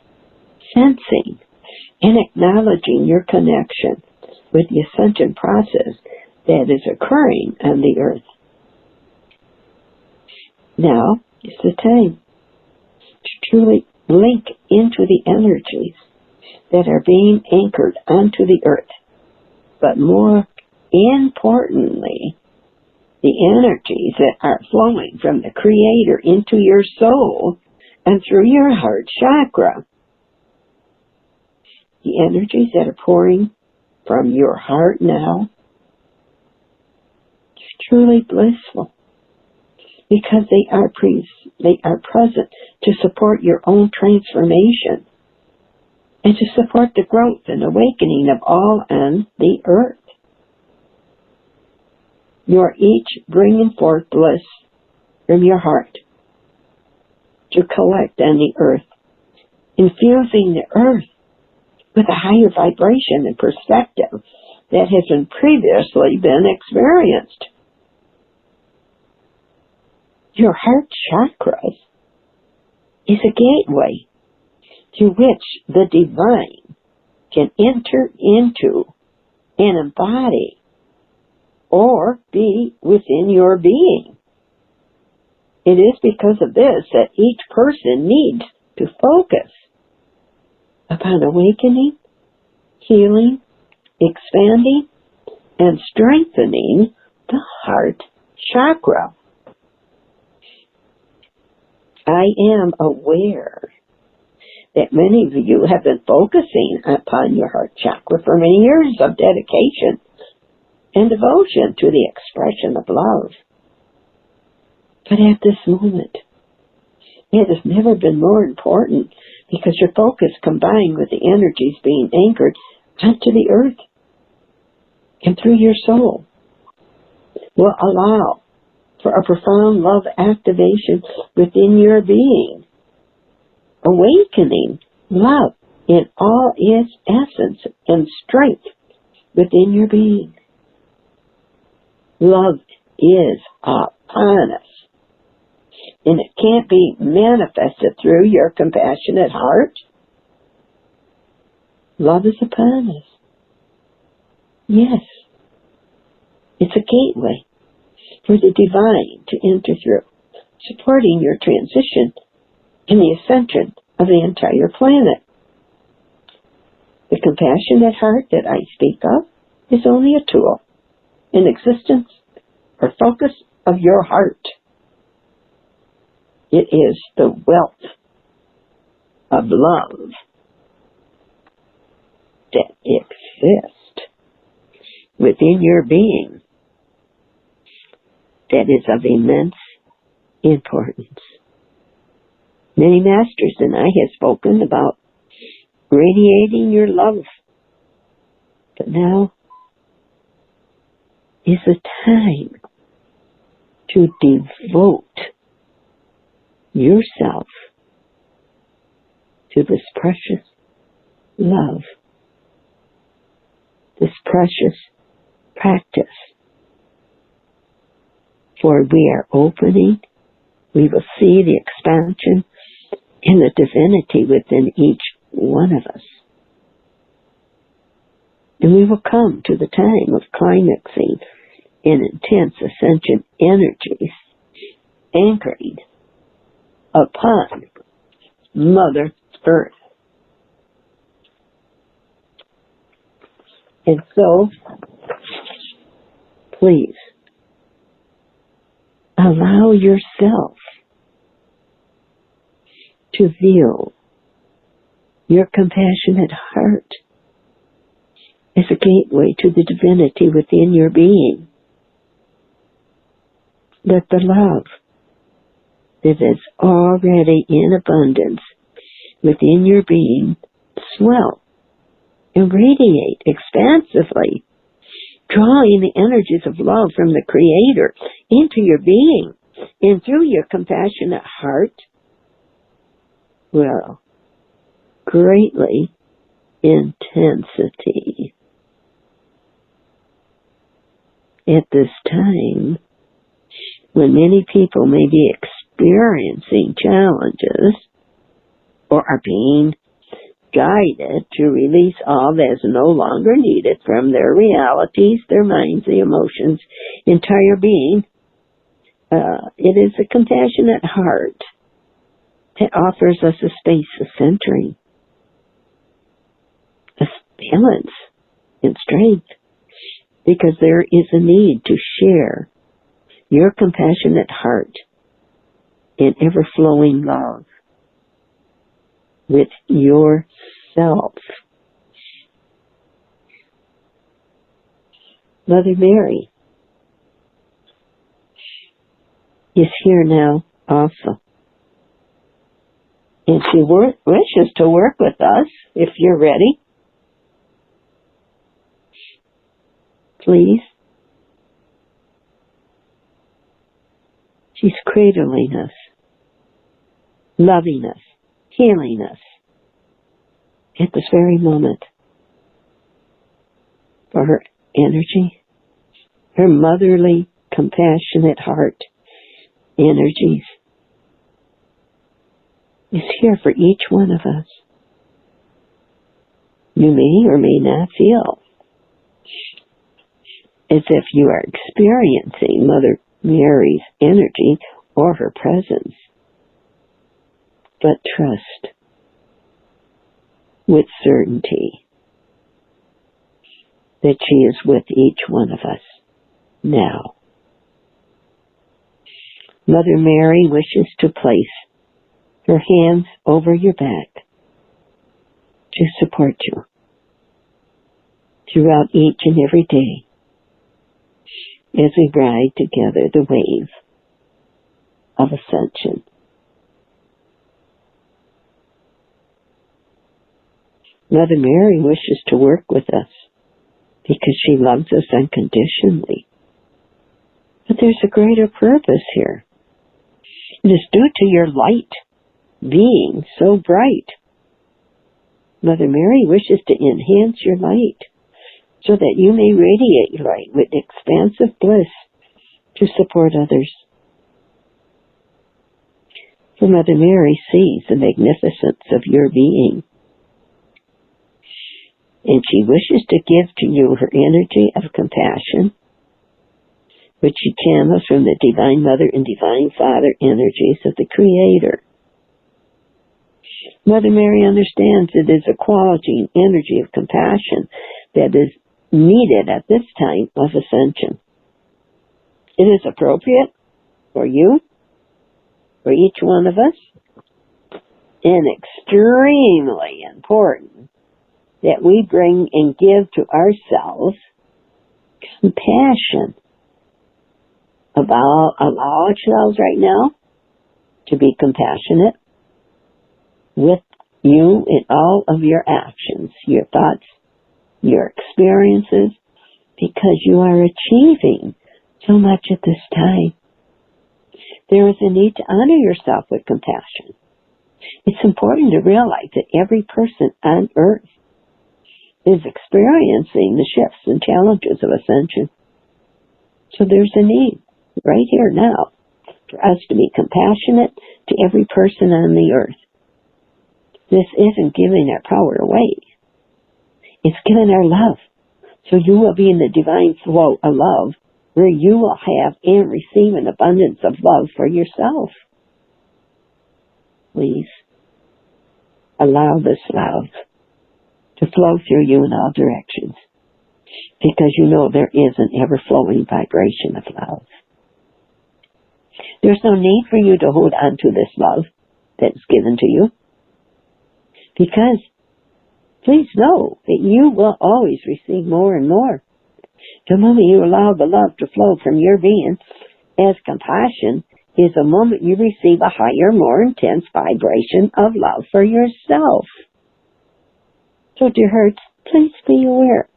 sensing, and acknowledging your connection with the ascension process that is occurring on the earth. Now is the time to truly link into the energies that are being anchored onto the earth, but more importantly, the energies that are flowing from the Creator into your soul and through your heart chakra. The energies that are pouring from your heart now are truly blissful because they are present to support your own transformation and to support the growth and awakening of all on the earth. You are each bringing forth bliss from your heart to collect on the earth, infusing the earth with a higher vibration and perspective that hasn't previously been experienced. Your heart chakras is a gateway through which the divine can enter into and embody or be within your being. It is because of this that each person needs to focus upon awakening, healing, expanding, and strengthening the heart chakra. I am aware that many of you have been focusing upon your heart chakra for many years of dedication and devotion to the expression of love. But at this moment, it has never been more important because your focus combined with the energies being anchored onto the earth and through your soul will allow for a profound love activation within your being, awakening love in all its essence and strength within your being. Love is upon us, and it can't be manifested through your compassionate heart. Love is upon us. Yes, it's a gateway for the divine to enter through, supporting your transition and the ascension of the entire planet. The compassionate heart that I speak of is only a tool in existence or focus of your heart. It is the wealth of love that exists within your being that is of immense importance. Many masters and I have spoken about radiating your love, but now is the time to devote yourself to this precious love, this precious practice. For we are opening, we will see the expansion and the divinity within each one of us. And we will come to the time of climaxing in intense ascension energies anchored upon Mother Earth. And so, please, allow yourself to feel your compassionate heart as a gateway to the divinity within your being. Let the love that is already in abundance within your being swell and radiate expansively, drawing the energies of love from the Creator into your being, and through your compassionate heart will greatly intensity. At this time, when many people may be experiencing challenges or are being guided to release all that is no longer needed from their realities, their minds, the emotions, entire being, it is a compassionate heart that offers us a space of centering, a balance, and strength, because there is a need to share your compassionate heart in ever-flowing love with yourself. Mother Mary is here now also. And she wishes to work with us if you're ready. Please. She's cradling us, loving us, healing us at this very moment. For her energy, her motherly, compassionate heart energies is here for each one of us. You may or may not feel as if you are experiencing Mother Mary's energy or her presence. But trust with certainty that she is with each one of us now. Mother Mary wishes to place her hands over your back to support you throughout each and every day as we ride together the wave of ascension. Mother Mary wishes to work with us because she loves us unconditionally. But there's a greater purpose here. It is due to your light being so bright. Mother Mary wishes to enhance your light so that you may radiate your light with expansive bliss to support others. For Mother Mary sees the magnificence of your being, and she wishes to give to you her energy of compassion, which she channels from the Divine Mother and Divine Father energies of the Creator. Mother Mary understands it is a quality and energy of compassion that is needed at this time of ascension. It is appropriate for you, for each one of us, and extremely important that we bring and give to ourselves compassion. Allow ourselves right now to be compassionate with you in all of your actions, your thoughts, your experiences, because you are achieving so much at this time. There is a need to honor yourself with compassion. It's important to realize that every person on earth is experiencing the shifts and challenges of ascension. So there's a need right here now for us to be compassionate to every person on the earth. This isn't giving our power away. It's giving our love. So you will be in the divine flow of love where you will have and receive an abundance of love for yourself. Please allow this love to flow through you in all directions, because you know there is an ever-flowing vibration of love. There's no need for you to hold on to this love that's given to you, because please know that you will always receive more and more. The moment you allow the love to flow from your being as compassion is a moment you receive a higher, more intense vibration of love for yourself. So, dear hearts, please be aware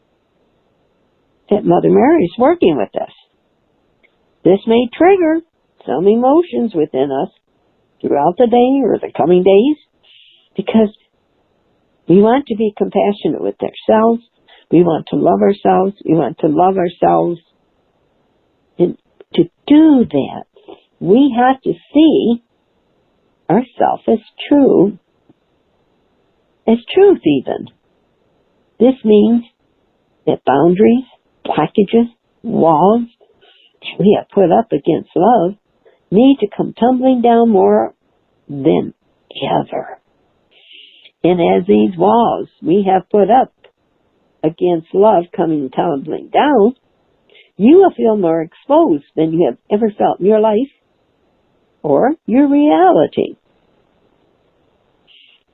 that Mother Mary is working with us. This may trigger some emotions within us throughout the day or the coming days, because we want to be compassionate with ourselves. We want to love ourselves. We want to love ourselves. And to do that, we have to see ourselves as true, as truth even. This means that boundaries, blockages, walls that we have put up against love need to come tumbling down more than ever. And as these walls we have put up against love coming tumbling down, you will feel more exposed than you have ever felt in your life or your reality.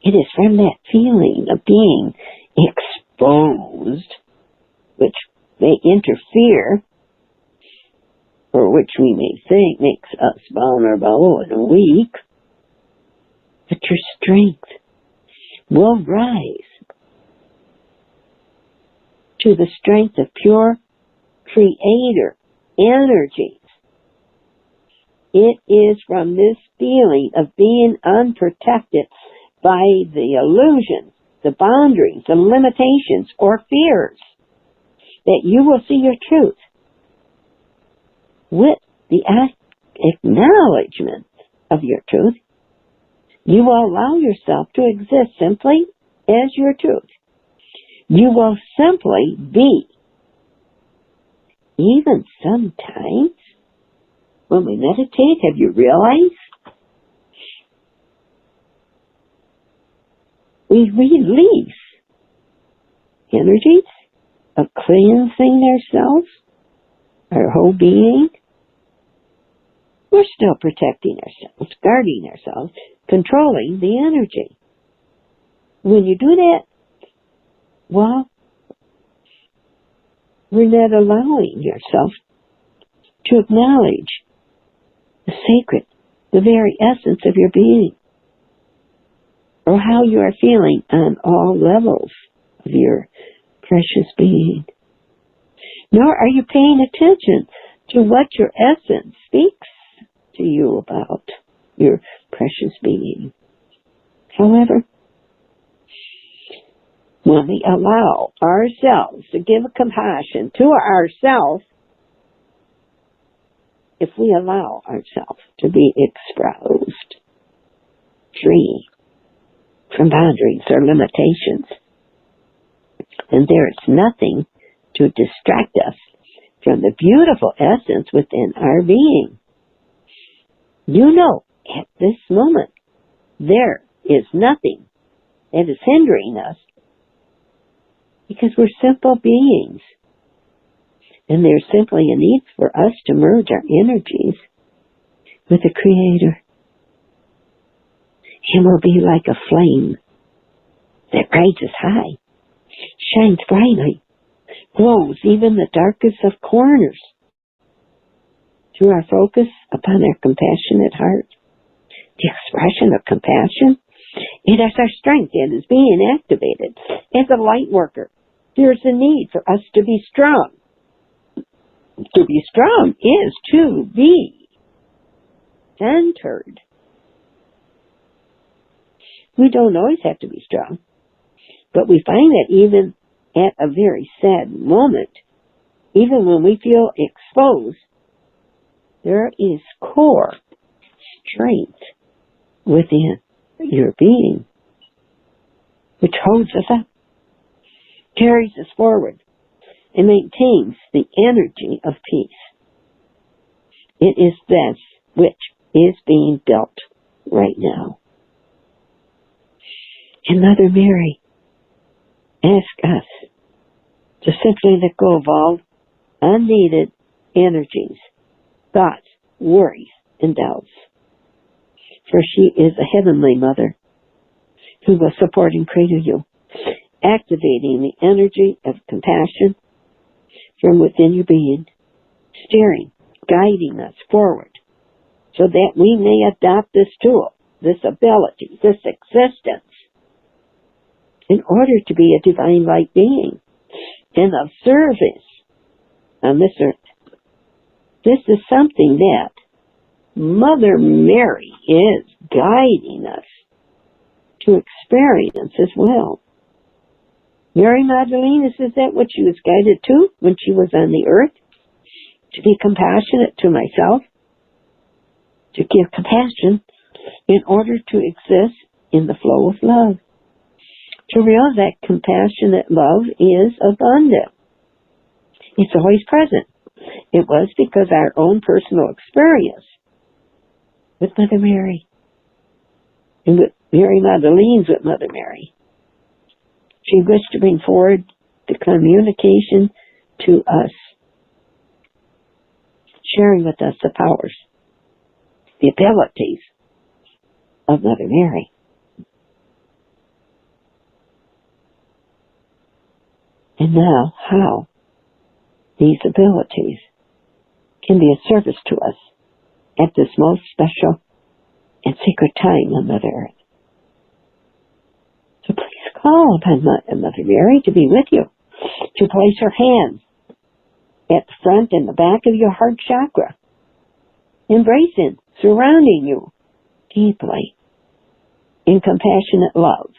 It is from that feeling of being exposed, which may interfere, or which we may think makes us vulnerable and weak, but your strength will rise to the strength of pure creator energies. It is from this feeling of being unprotected by the illusions, the boundaries, the limitations, or fears that you will see your truth. With the acknowledgement of your truth, you will allow yourself to exist simply as your truth. You will simply be. Even sometimes, when we meditate, have you realized we release energies of cleansing ourselves, our whole being? We're still protecting ourselves, guarding ourselves, controlling the energy. When you do that, well, we're not allowing yourself to acknowledge the sacred, the very essence of your being, or how you are feeling on all levels of your precious being. Nor are you paying attention to what your essence speaks to you about your precious being. However, when we allow ourselves to give compassion to ourselves, if we allow ourselves to be exposed, free from boundaries or limitations, and there is nothing to distract us from the beautiful essence within our being. You know, at this moment, there is nothing that is hindering us, because we're simple beings, and there's simply a need for us to merge our energies with the Creator. And we'll be like a flame that rises high, shines brightly, glows even the darkest of corners. Through our focus upon our compassionate heart, the expression of compassion, it is our strength that is being activated. As a light worker, there's a need for us to be strong. To be strong is to be centered. We don't always have to be strong, but we find that even at a very sad moment, even when we feel exposed, there is core strength within your being, which holds us up, carries us forward, and maintains the energy of peace. It is this which is being built right now. And Mother Mary asks us to simply let go of all unneeded energies, thoughts, worries, and doubts. For she is a heavenly mother who will support and cradle you, activating the energy of compassion from within your being, steering, guiding us forward so that we may adopt this tool, this ability, this existence, in order to be a divine light being and of service on this earth. This is something that Mother Mary is guiding us to experience as well. Mary Magdalene, is that what she was guided to when she was on the earth? To be compassionate to myself, to give compassion in order to exist in the flow of love. To realize that compassionate love is abundant. It's always present. It was because our own personal experience with Mother Mary and with Mary Magdalene's with Mother Mary. She wished to bring forward the communication to us, sharing with us the powers, the abilities of Mother Mary. And now, how these abilities can be of service to us at this most special and sacred time on Mother Earth. So please call upon Mother Mary to be with you, to place her hands at the front and the back of your heart chakra, embracing, surrounding you deeply in compassionate love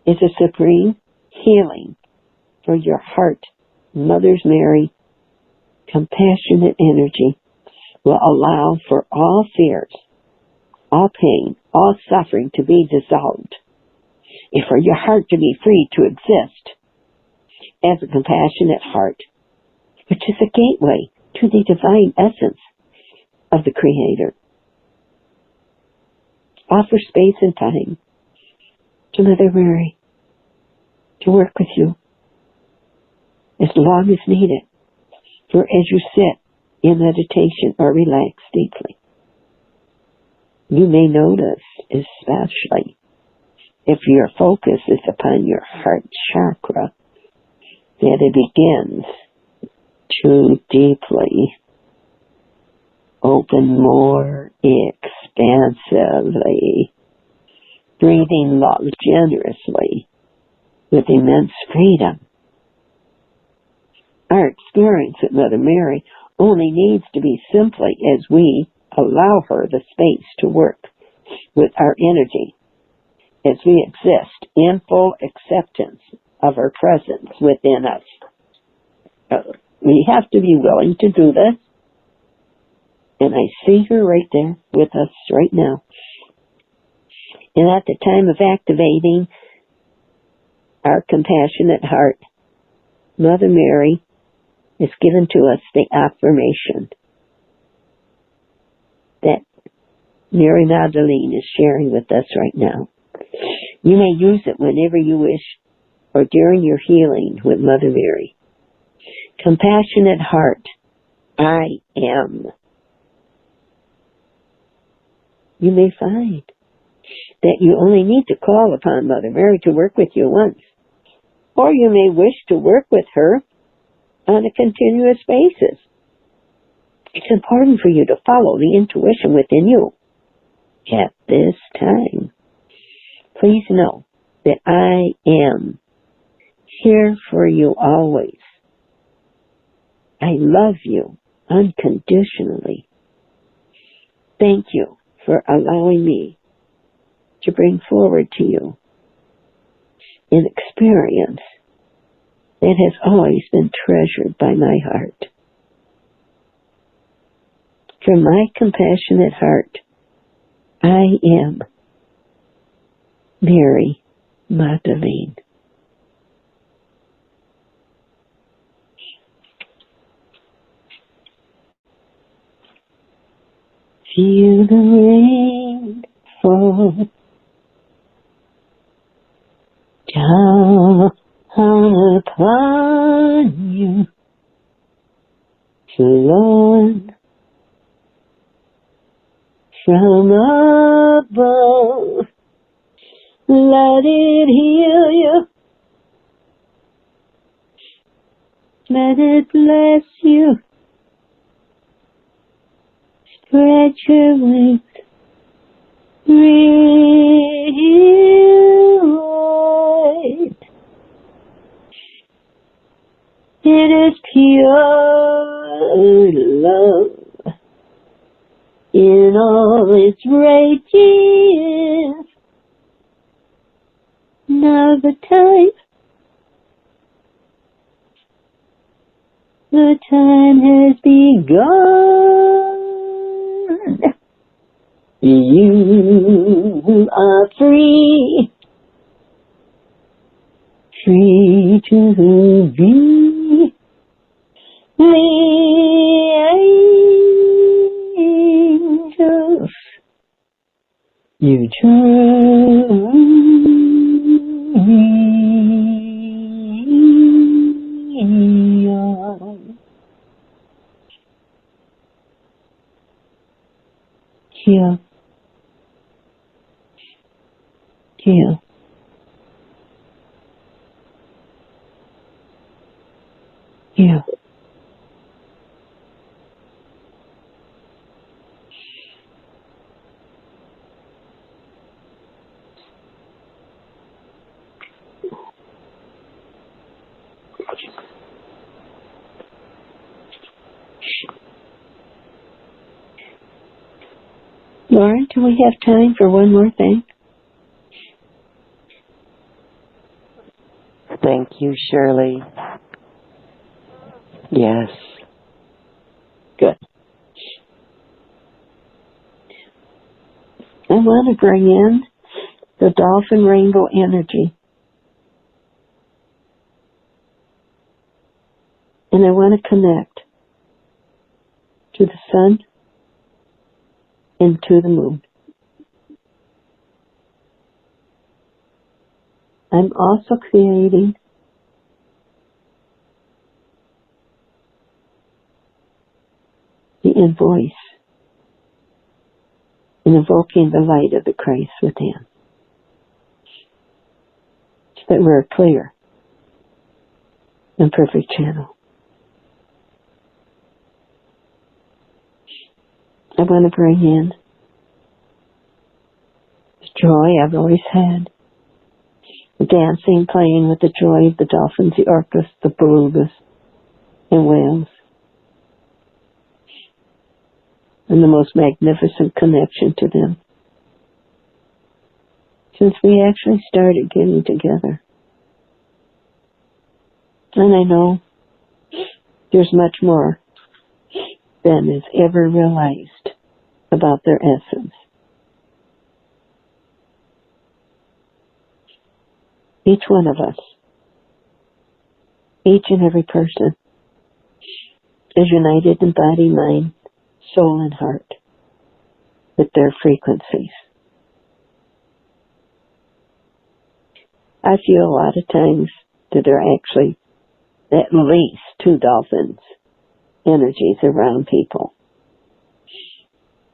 is a supreme healing for your heart. Mother Mary, compassionate energy will allow for all fears, all pain, all suffering to be dissolved, and for your heart to be free to exist as a compassionate heart, which is a gateway to the divine essence of the Creator. Offer space and time to Mother Mary to work with you as long as needed, for as you sit in meditation or relax deeply. You may notice, especially if your focus is upon your heart chakra, that it begins to deeply open more expansively, breathing love generously with immense freedom. Our experience at Mother Mary only needs to be simply as we allow her the space to work with our energy, as we exist in full acceptance of her presence within us. We have to be willing to do this, and I see her right there with us right now. And at the time of activating our compassionate heart, Mother Mary is given to us the affirmation that Mary Magdalene is sharing with us right now. You may use it whenever you wish or during your healing with Mother Mary. Compassionate heart, I am. You may find that you only need to call upon Mother Mary to work with you once, or you may wish to work with her on a continuous basis. It's important for you to follow the intuition within you at this time. Please know that I am here for you always. I love you unconditionally. Thank you for allowing me to bring forward to you an experience that has always been treasured by my heart. From my compassionate heart, I am Mary Magdalene. Feel the rain fall down upon you, flowing from above. Let it heal you. Let it bless you. spread your wings real wide. It is pure love in all its radiance. Now the time has begun. You are free to be the angels you dream of. Heal. Heal. Heal. Lauren, do we have time for one more thing? Thank you, Shirley. Yes. Good. I want to bring in the dolphin rainbow energy. And I want to connect to the sun and to the moon. I'm also creating the invoice and evoking the light of the Christ within, so that we're a clear and perfect channel. I want to bring in the joy I've always had, the dancing, playing with the joy of the dolphins, the orcas, the belugas, and whales, and the most magnificent connection to them since we actually started getting together. And I know there's much more than is ever realized about their essence. Each one of us, each and every person, is united in body, mind, soul, and heart with their frequencies. I feel a lot of times that there are actually at least 2 dolphins energies around people.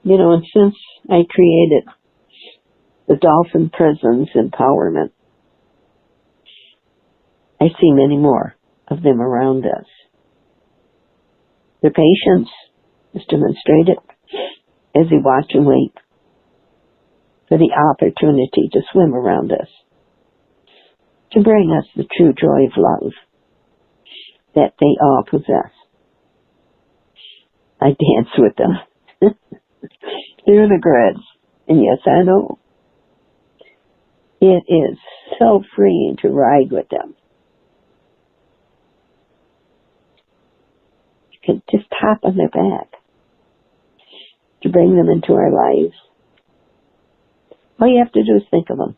You know, and since I created the Dolphin Prisons Empowerment, I see many more of them around us. Their patience is demonstrated as they watch and wait for the opportunity to swim around us, to bring us the true joy of love that they all possess. I dance with them through the grids, and yes, I know it is so freeing to ride with them. You can just tap on their back to bring them into our lives. All you have to do is think of them.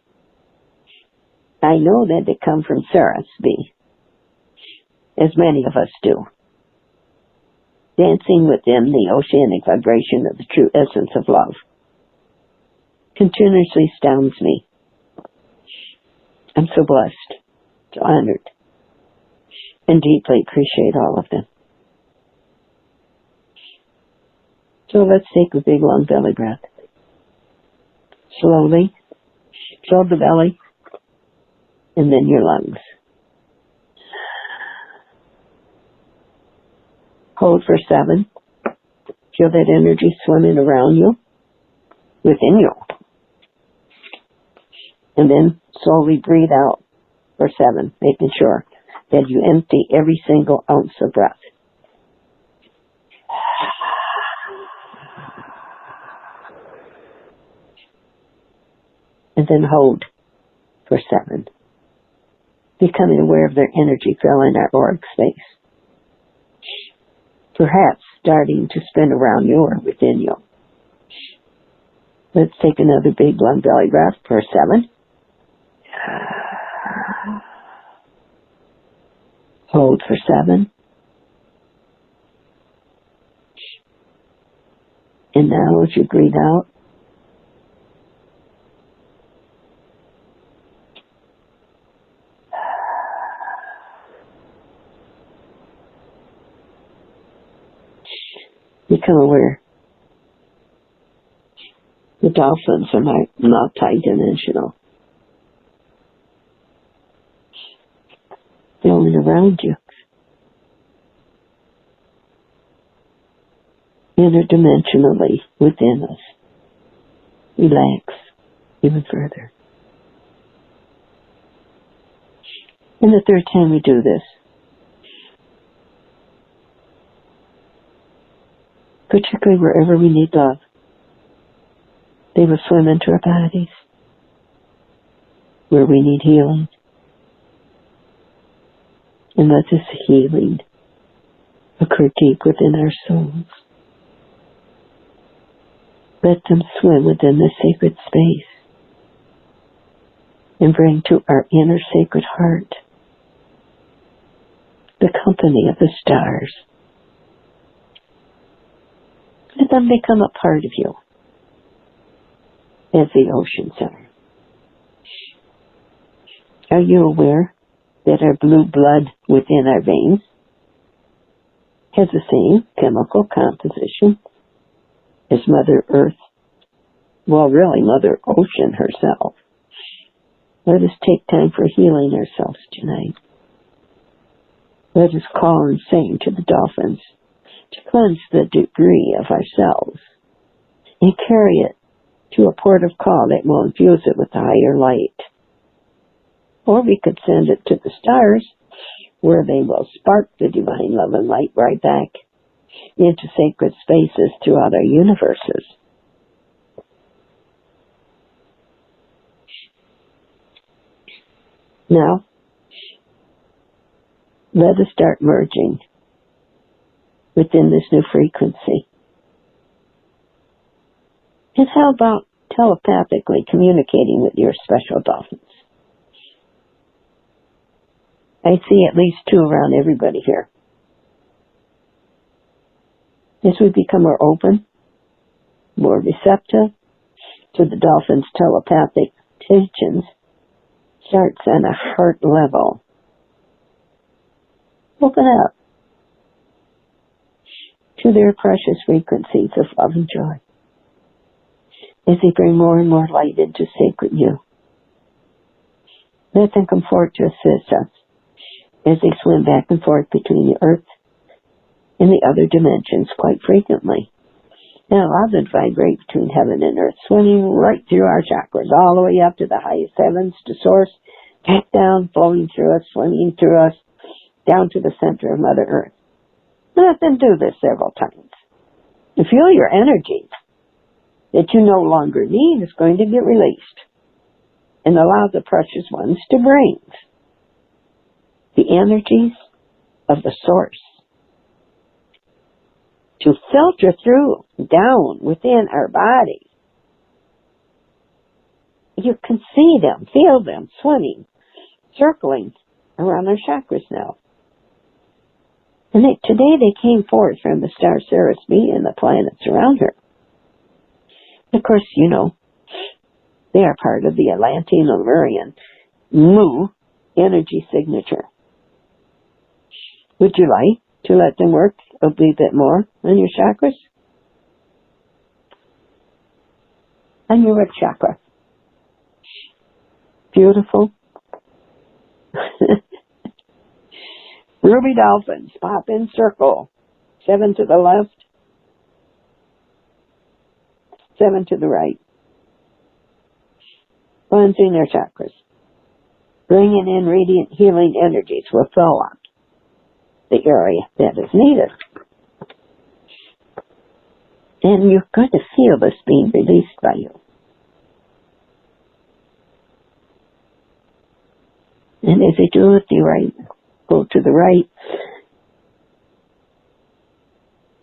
I know that they come from Saras B, as many of us do. Dancing within the oceanic vibration of the true essence of love continuously astounds me. I'm so blessed, so honored, and deeply appreciate all of them. So let's take a big long belly breath. Slowly fill the belly and then your lungs. Hold for 7, Feel that energy swimming around you, within you. And then slowly breathe out for 7, making sure that you empty every single ounce of breath. And then hold for 7. Becoming aware of their energy filling our auric space. Perhaps starting to spin around you or within you. Let's take another big long belly breath for 7. Hold for 7. And now as you breathe out, become aware. The dolphins are multi-dimensional. Flowing around you. Interdimensionally within us. Relax even further. And the third time we do this, particularly wherever we need love, they will swim into our bodies. Where we need healing. And let this healing occur deep within our souls. Let them swim within this sacred space and bring to our inner sacred heart the company of the stars. Let them become a part of you as the oceans are. Are you aware that our blue blood within our veins has the same chemical composition as Mother Earth? Well, really, Mother Ocean herself. Let us take time for healing ourselves tonight. Let us call and sing to the dolphins to cleanse the debris of ourselves and carry it to a port of call that will infuse it with a higher light. Or we could send it to the stars, where they will spark the divine love and light right back into sacred spaces throughout our universes. Now, let us start merging within this new frequency. And how about telepathically communicating with your special dolphins? I see at least 2 around everybody here. As we become more open, more receptive to the dolphins' telepathic teachings, starts on a heart level. Open up to their precious frequencies of love and joy as they bring more and more light into sacred you. Let them come forward to assist us as they swim back and forth between the earth and the other dimensions quite frequently. And allow them to vibrate between heaven and earth, swimming right through our chakras, all the way up to the highest heavens, to source, back down, flowing through us, swimming through us, down to the center of Mother Earth. Let them do this several times. And feel your energy that you no longer need is going to get released. And allow the precious ones to bring the energies of the source to filter through, down within our body. You can see them, feel them swimming, circling around our chakras now. And today they came forth from the star Ceres B and the planets around her. Of course, you know, they are part of the Atlantean Lemurian Mu energy signature. Would you like to let them work a wee bit more on your chakras? On your root chakra. Beautiful. Ruby dolphins, pop in circle. 7 to the left. 7 to the right. Cleansing their chakras. Bringing in radiant healing energies will fill up the area that is needed. And you're going to feel this being released by you. And as you do it, go to the right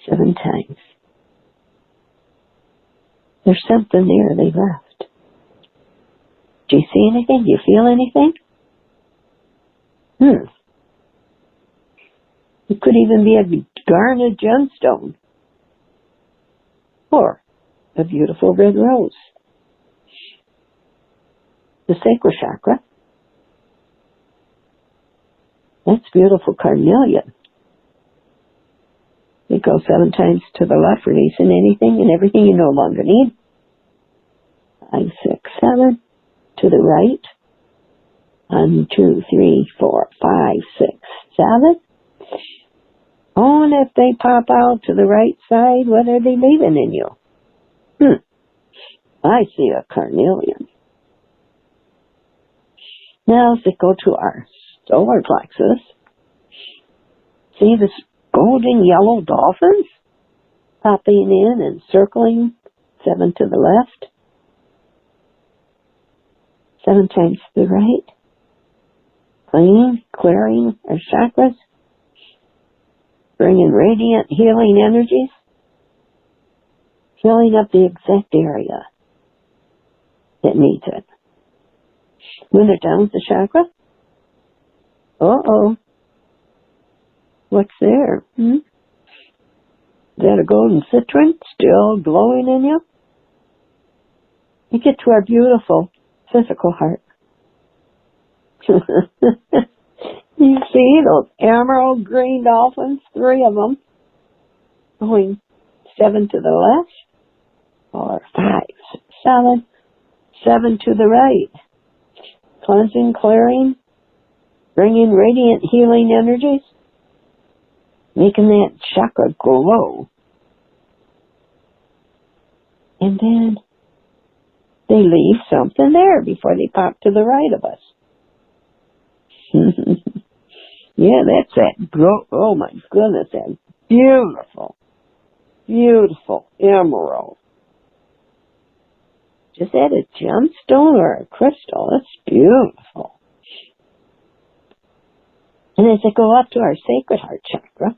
7 times. There's something there they left. Do you see anything? Do you feel anything? It could even be a garnet gemstone. Or a beautiful red rose. The sacral chakra. That's beautiful carnelian. It goes 7 times to the left, releasing anything and everything you no longer need. 5, 6, 7 to the right. 1, 2, 3, 4, 5, 6, 7. Oh, and if they pop out to the right side, what are they leaving in you? I see a carnelian. Now, as they go to our solar plexus, see this golden yellow dolphins popping in and circling 7 to the left, 7 times to the right, clearing our chakras, bringing radiant healing energies, filling up the exact area that needs it. When they're done with the chakra, what's there? Is that a golden citron still glowing in you? You get to our beautiful physical heart. You see those emerald green dolphins, 3 of them, going 7 to the left, 4, 5, 6, 7, 7 to the right. Cleansing, clearing, bringing radiant healing energies, making that chakra glow. And then they leave something there before they pop to the right of us. Yeah, that's that glow. Oh my goodness, that beautiful, beautiful emerald. Is that a gemstone or a crystal? It's beautiful. And as I go up to our sacred heart chakra,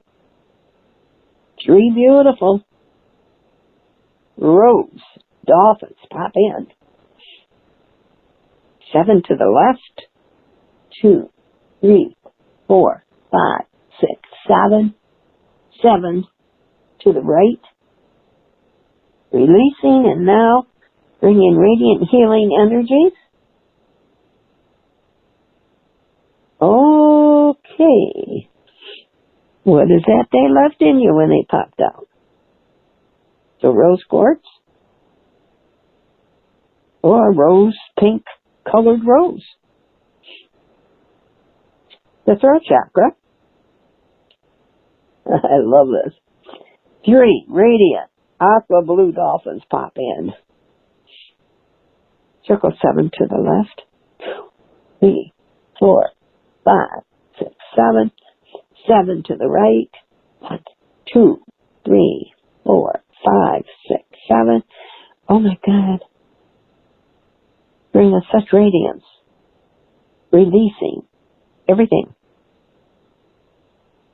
3 beautiful rose dolphins pop in. 7 to the left, 2, 3, 4, 5, 6, 7, 7 to the right, releasing and now bringing radiant healing energies. Okay. What is that they left in you when they popped out? The rose quartz? Or a rose pink colored rose? The throat chakra. I love this. 3 radiant aqua blue dolphins pop in. Circle 7 to the left. 3, 4, 5, 6, 7. 7 to the right. 1, 2, 3, 4, 5, 6, 7. Oh my God. Bring us such radiance. Releasing everything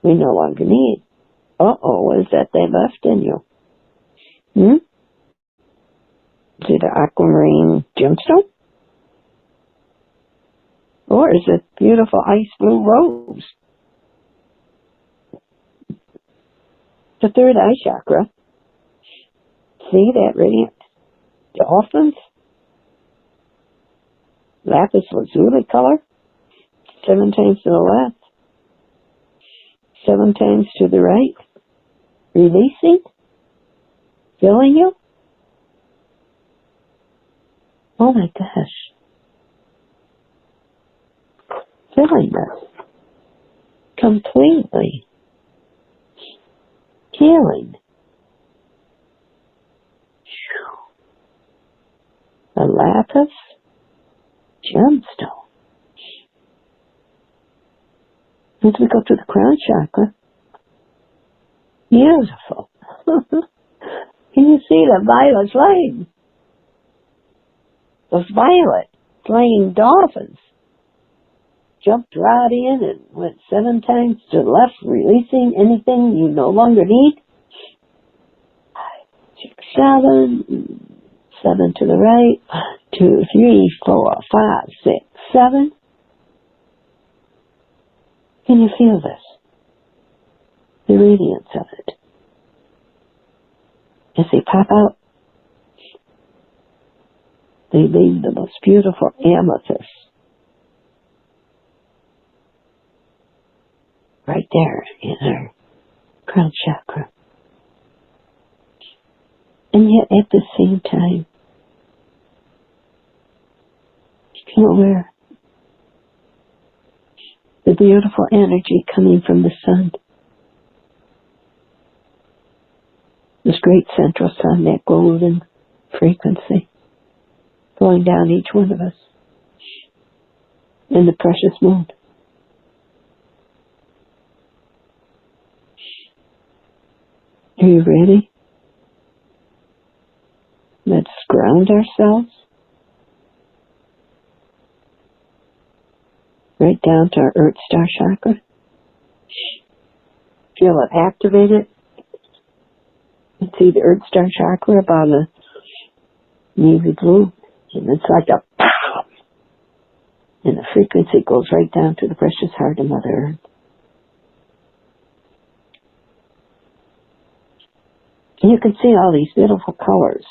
we no longer need. What is that they left in you? Is it an aquamarine gemstone? Or is it beautiful ice blue rose? The third eye chakra. See that radiant dolphins? Lapis lazuli color. 7 times to the left. 7 times to the right. Releasing. Filling you. Oh my gosh. Filling us. Completely. Healing. amethys gemstone. As we go to the crown chakra, beautiful. Can you see the violet flame? Those violet flame dolphins jumped right in and went 7 times to the left, releasing anything you no longer need. 5, 6, 7. 7 to the right. 1, 2, 3, 4, 5, 6, 7. Can you feel this? The radiance of it. As they pop out, they leave the most beautiful amethyst right there in our crown chakra. And yet at the same time, you feel where the beautiful energy coming from the sun, this great central sun, that golden frequency going down each one of us, and the precious moon. Are you ready? Let's ground ourselves right down to our Earth Star chakra. Feel it activated. You see the Earth Star chakra about a navy blue, and it's like a pow! And the frequency goes right down to the precious heart of Mother Earth. And you can see all these beautiful colors.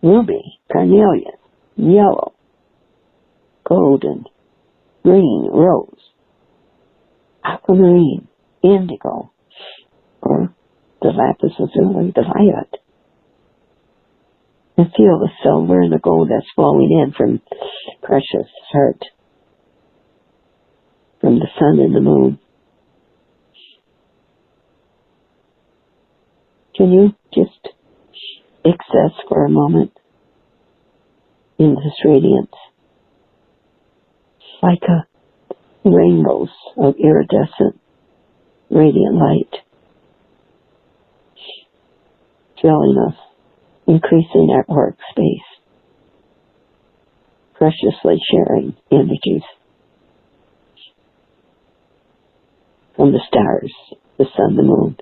Ruby, carnelian, yellow, golden, green, rose, aquamarine, indigo, or the lapis lazuli, the violet. And feel the silver and the gold that's flowing in from precious heart, from the sun and the moon. Can you just access for a moment in this radiance, like a rainbows of iridescent radiant light, filling us, increasing our work space, preciously sharing energies from the stars, the sun, the moon,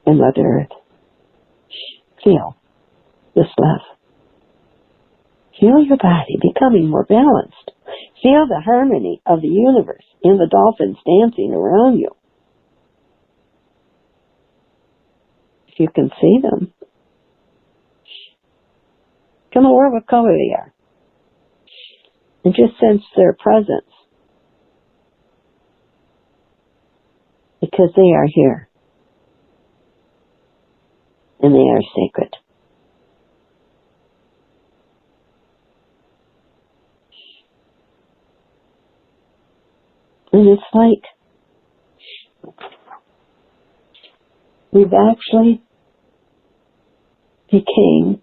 and Mother Earth. Feel this love. Feel your body becoming more balanced. Feel the harmony of the universe and the dolphins dancing around you. If you can see them, come aware what color they are. And just sense their presence. Because they are here. And they are sacred. And it's like we've actually became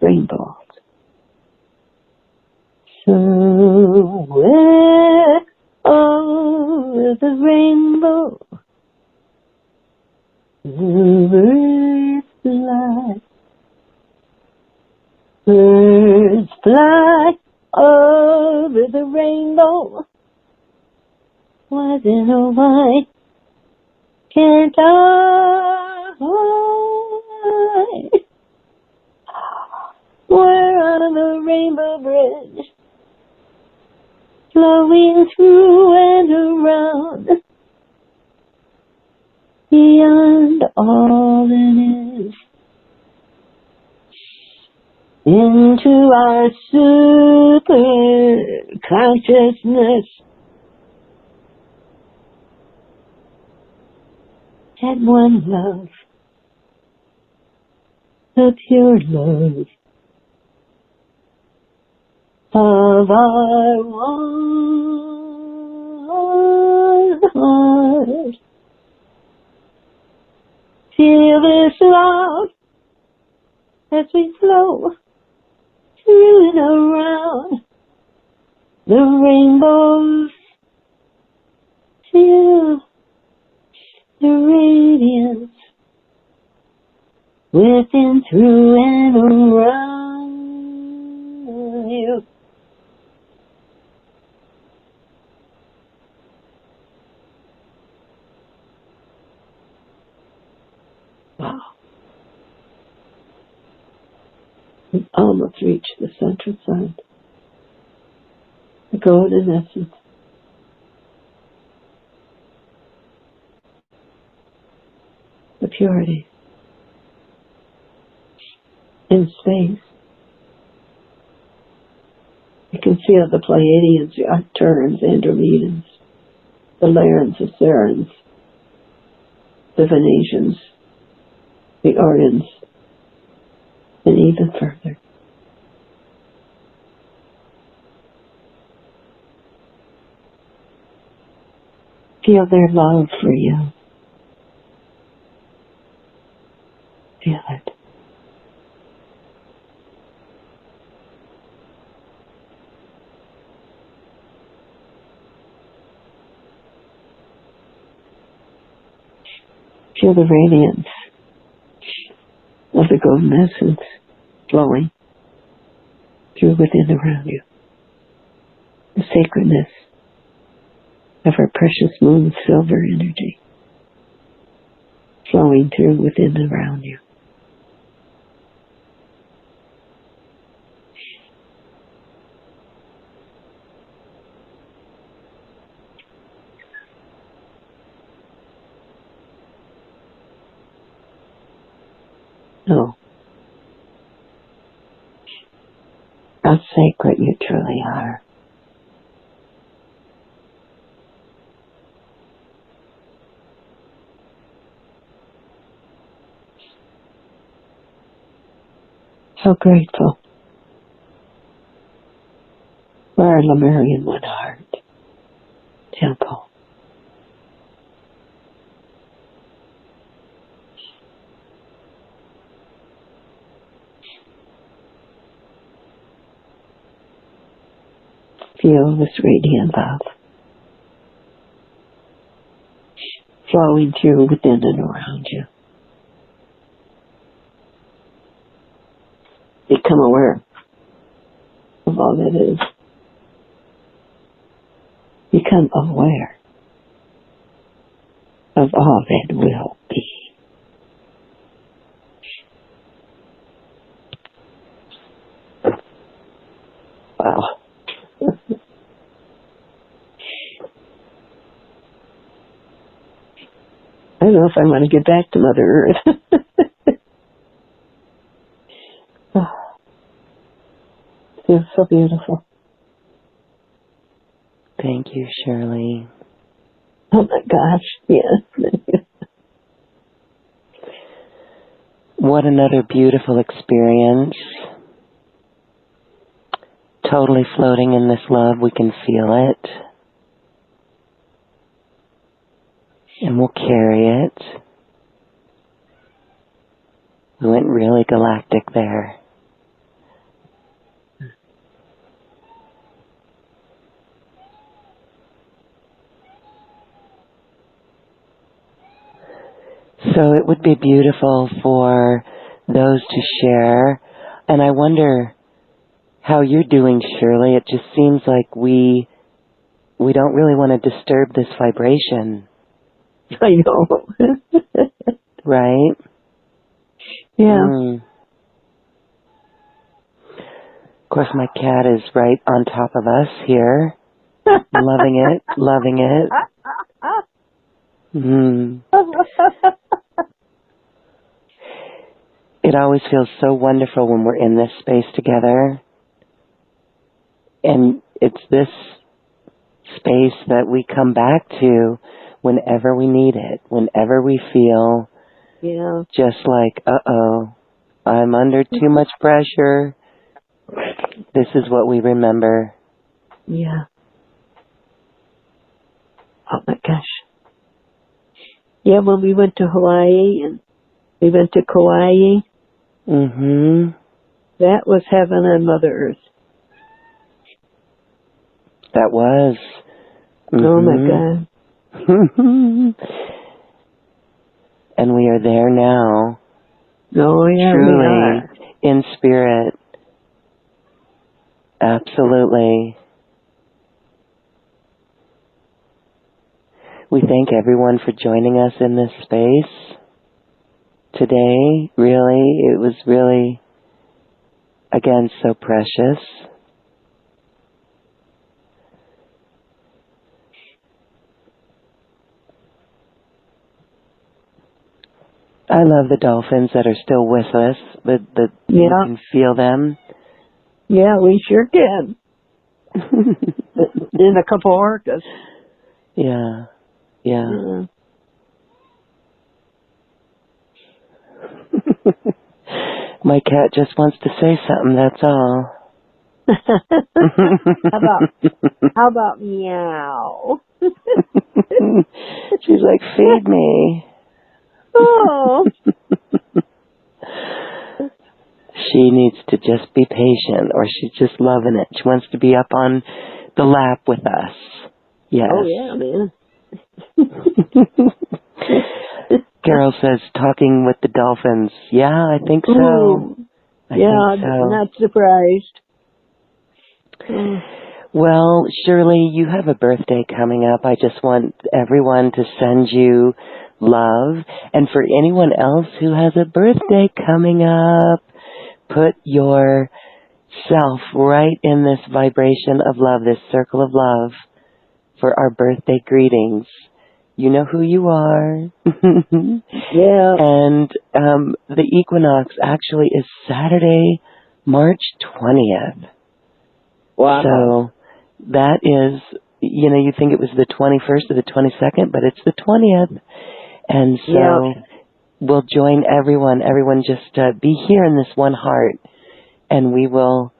rainbows. Somewhere over the rainbow, the birds fly. Birds fly over the rainbow. Why then, oh why can't I? We're on the rainbow bridge, flowing through and around, beyond all that is, into our super consciousness. That one love, the pure love of our one heart. Feel this love as we flow through and around the rainbows. Feel the radiance within, through, and around you. Wow. We almost reached the central sun, the golden essence. The purity in space. You can feel the Pleiadians, the Arcturians, Andromedans, the Lyrans, the Sarans, the Venetians, the Orions, and even further. Feel their love for you. Feel it. Feel the radiance of the golden essence flowing through, within, around you. The sacredness of our precious moon silver energy flowing through, within, and around you. Oh, how sacred you truly are. So grateful for our Lemurian One Heart Temple. Feel this radiant love flowing through, within, and around you. Become aware of all that is. Become aware of all that will be. Wow. I don't know if I want to get back to Mother Earth. Oh, feels so beautiful. Thank you, Shirley. Oh my gosh, yes. What another beautiful experience. Totally floating in this love. We can feel it. And we'll carry it. We went really galactic there. So it would be beautiful for those to share. And I wonder how you're doing, Shirley. It just seems like we don't really want to disturb this vibration. I know. Right? Yeah. Of course, my cat is right on top of us here. Loving it, loving it. It always feels so wonderful when we're in this space together. And it's this space that we come back to whenever we need it, whenever we feel just like, uh-oh, I'm under too much pressure. This is what we remember. Yeah. Oh my gosh. Yeah, when we went to Hawaii and we went to Kauai, Mhm. That was heaven and Mother Earth. That was. Oh my God. And we are there now. Oh yeah, we Truly, are. in spirit. Absolutely. We thank everyone for joining us in this space today. Really, it was really, again, so precious. I love the dolphins that are still with us, that you can feel them. Yeah, we sure can. In a couple orcas. Yeah. Yeah. My cat just wants to say something, that's all. How about meow? She's like, feed me. Oh. She needs to just be patient, or she's just loving it. She wants to be up on the lap with us. Yes. Oh, yeah, man. Carol says, talking with the dolphins. Yeah, I think so. Ooh. I think so. Not surprised. Well, Shirley, you have a birthday coming up. I just want everyone to send you love. And for anyone else who has a birthday coming up, put yourself right in this vibration of love, this circle of love for our birthday greetings. You know who you are. Yeah. And the equinox actually is Saturday, March 20th. Wow. So that is, you think it was the 21st or the 22nd, but it's the 20th. And so we'll join everyone. Everyone just be here in this one heart, and we will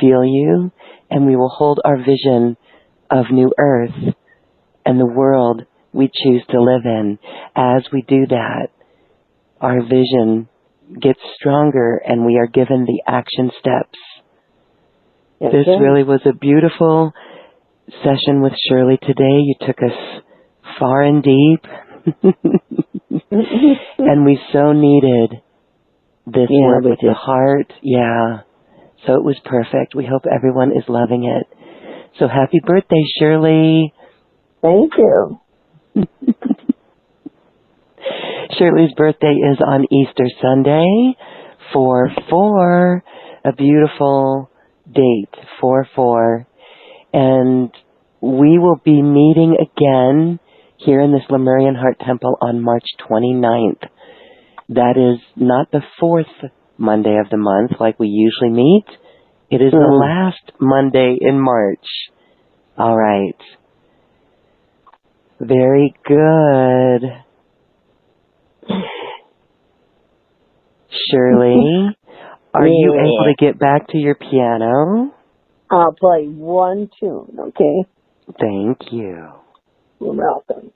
feel you, and we will hold our vision of New Earth and the world we choose to live in. As we do that, our vision gets stronger, and we are given the action steps. This really was a beautiful session with Shirley today. You took us far and deep. And we so needed this work with the heart. Yeah. So it was perfect. We hope everyone is loving it. So happy birthday, Shirley. Thank you. Shirley's birthday is on Easter Sunday, 4/4, a beautiful date, 4/4. And we will be meeting again here in this Lemurian Heart Temple on March 29th. That is not the 4th Monday of the month like we usually meet. It is the last Monday in March. All right. Very good. Shirley, are you able to get back to your piano? I'll play one tune, okay? Thank you. You're welcome.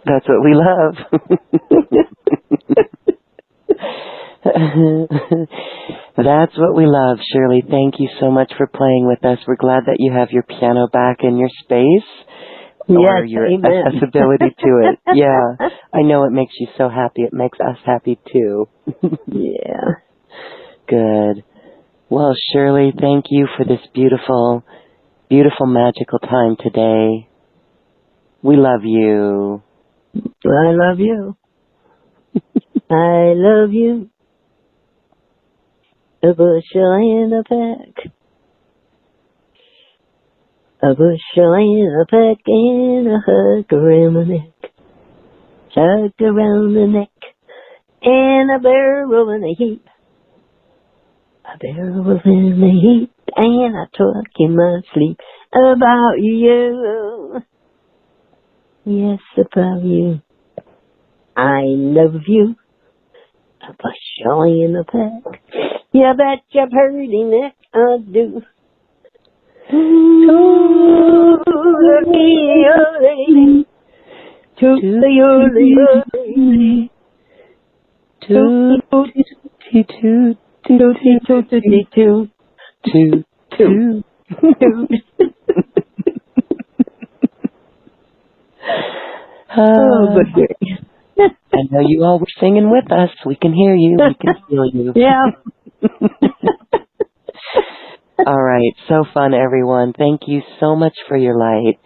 That's what we love. That's what we love, Shirley. Thank you so much for playing with us. We're glad that you have your piano back in your space. Or Yes, your amen. accessibility to it. Yeah. I know it makes you so happy. It makes us happy too. Yeah. Good. Well, Shirley, thank you for this beautiful, beautiful, magical time today. We love you. I love you. I love you. A bushel and a peck. A bushel and a peck and a hug around the neck. Hug around the neck. And a barrel in a heap. A barrel in a heap. And I talk in my sleep about you. Yes, about you. I love you. A bushel and a peck. You bet you've heard him, that I do. Oh, good. I know you all were singing with us. We can hear you. We can feel you. Yeah. All right. So fun, everyone. Thank you so much for your light.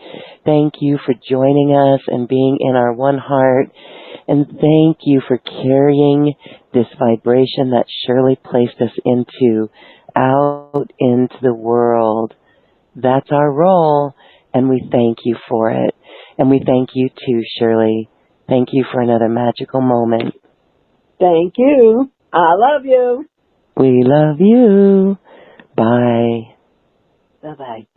Thank you for joining us and being in our one heart. And thank you for carrying this vibration that Shirley placed us into out into the world. That's our role, and we thank you for it. And we thank you too, Shirley. Thank you for another magical moment. Thank you. I love you. We love you. Bye. Bye-bye.